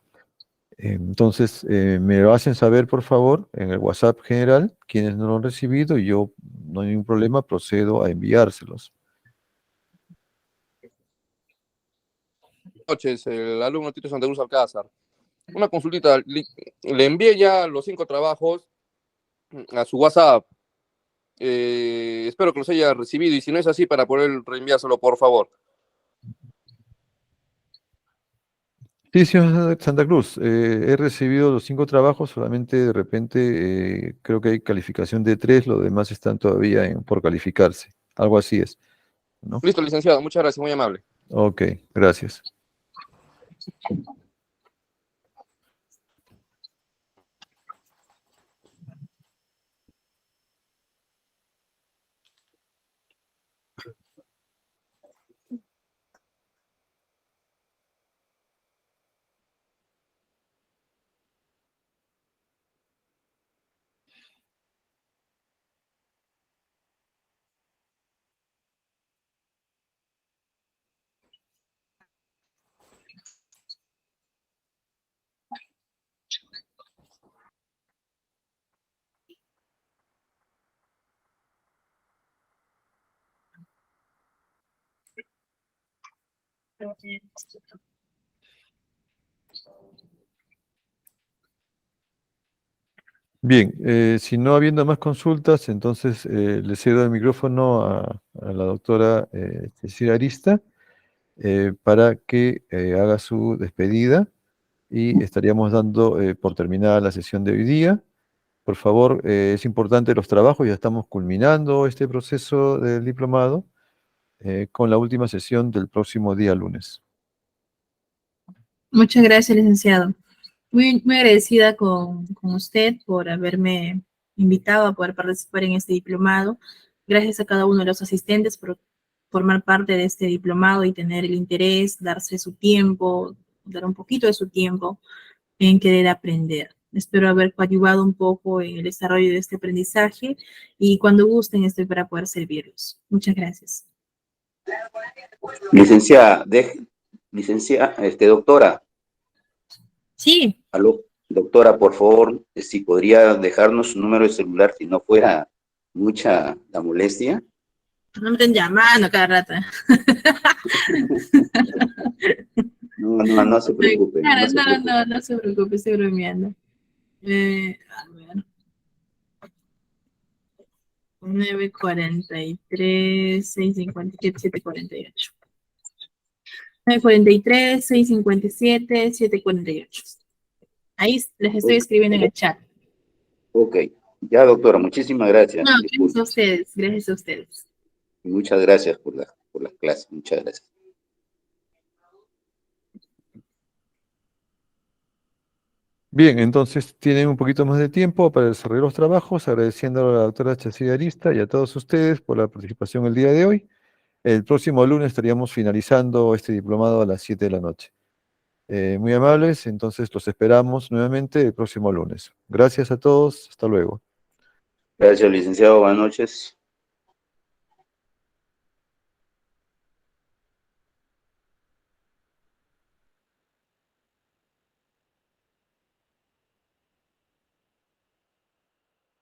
Entonces, me lo hacen saber, por favor, en el WhatsApp general, quienes no lo han recibido, y yo, no hay ningún problema, procedo a enviárselos. Noches, el alumno Tito Santa Cruz Alcázar. Una consultita, le envié ya los 5 trabajos a su WhatsApp. Espero que los haya recibido y si no es así, para poder reenviárselo, por favor. Sí, señor Santa Cruz, he recibido los 5 trabajos, solamente de repente creo que hay calificación de 3, los demás están todavía por calificarse. Algo así es, ¿no? Listo, licenciado, muchas gracias, muy amable. Ok, gracias. Bien, si no habiendo más consultas, entonces le cedo el micrófono a la doctora Cecilia Arista para que haga su despedida y estaríamos dando por terminada la sesión de hoy día. Por favor, es importante los trabajos, ya estamos culminando este proceso del diplomado con la última sesión del próximo día lunes. Muchas gracias, licenciado. Muy, muy agradecida con usted por haberme invitado a poder participar en este diplomado. Gracias a cada uno de los asistentes por formar parte de este diplomado y tener el interés, darse su tiempo, dar un poquito de su tiempo en querer aprender. Espero haber coadyuvado un poco en el desarrollo de este aprendizaje y cuando gusten estoy para poder servirlos. Muchas gracias. Licenciada, doctora. Sí. Aló, doctora, por favor, si podría dejarnos su número de celular, si no fuera mucha la molestia. No me estén llamando cada rato. No se preocupe. No se preocupe, estoy bromeando. A ver. 943, 657, 748. 943, 657, 748. Ahí les estoy escribiendo en el chat. Ok, ya doctora, muchísimas gracias. No, gracias a ustedes, gracias a ustedes. Muchas gracias por la clase, muchas gracias. Bien, entonces tienen un poquito más de tiempo para desarrollar los trabajos, agradeciendo a la doctora Cecilia Arista y a todos ustedes por la participación el día de hoy. El próximo lunes estaríamos finalizando este diplomado a las 7 de la noche. Muy amables, entonces los esperamos nuevamente el próximo lunes. Gracias a todos, hasta luego. Gracias, licenciado, buenas noches.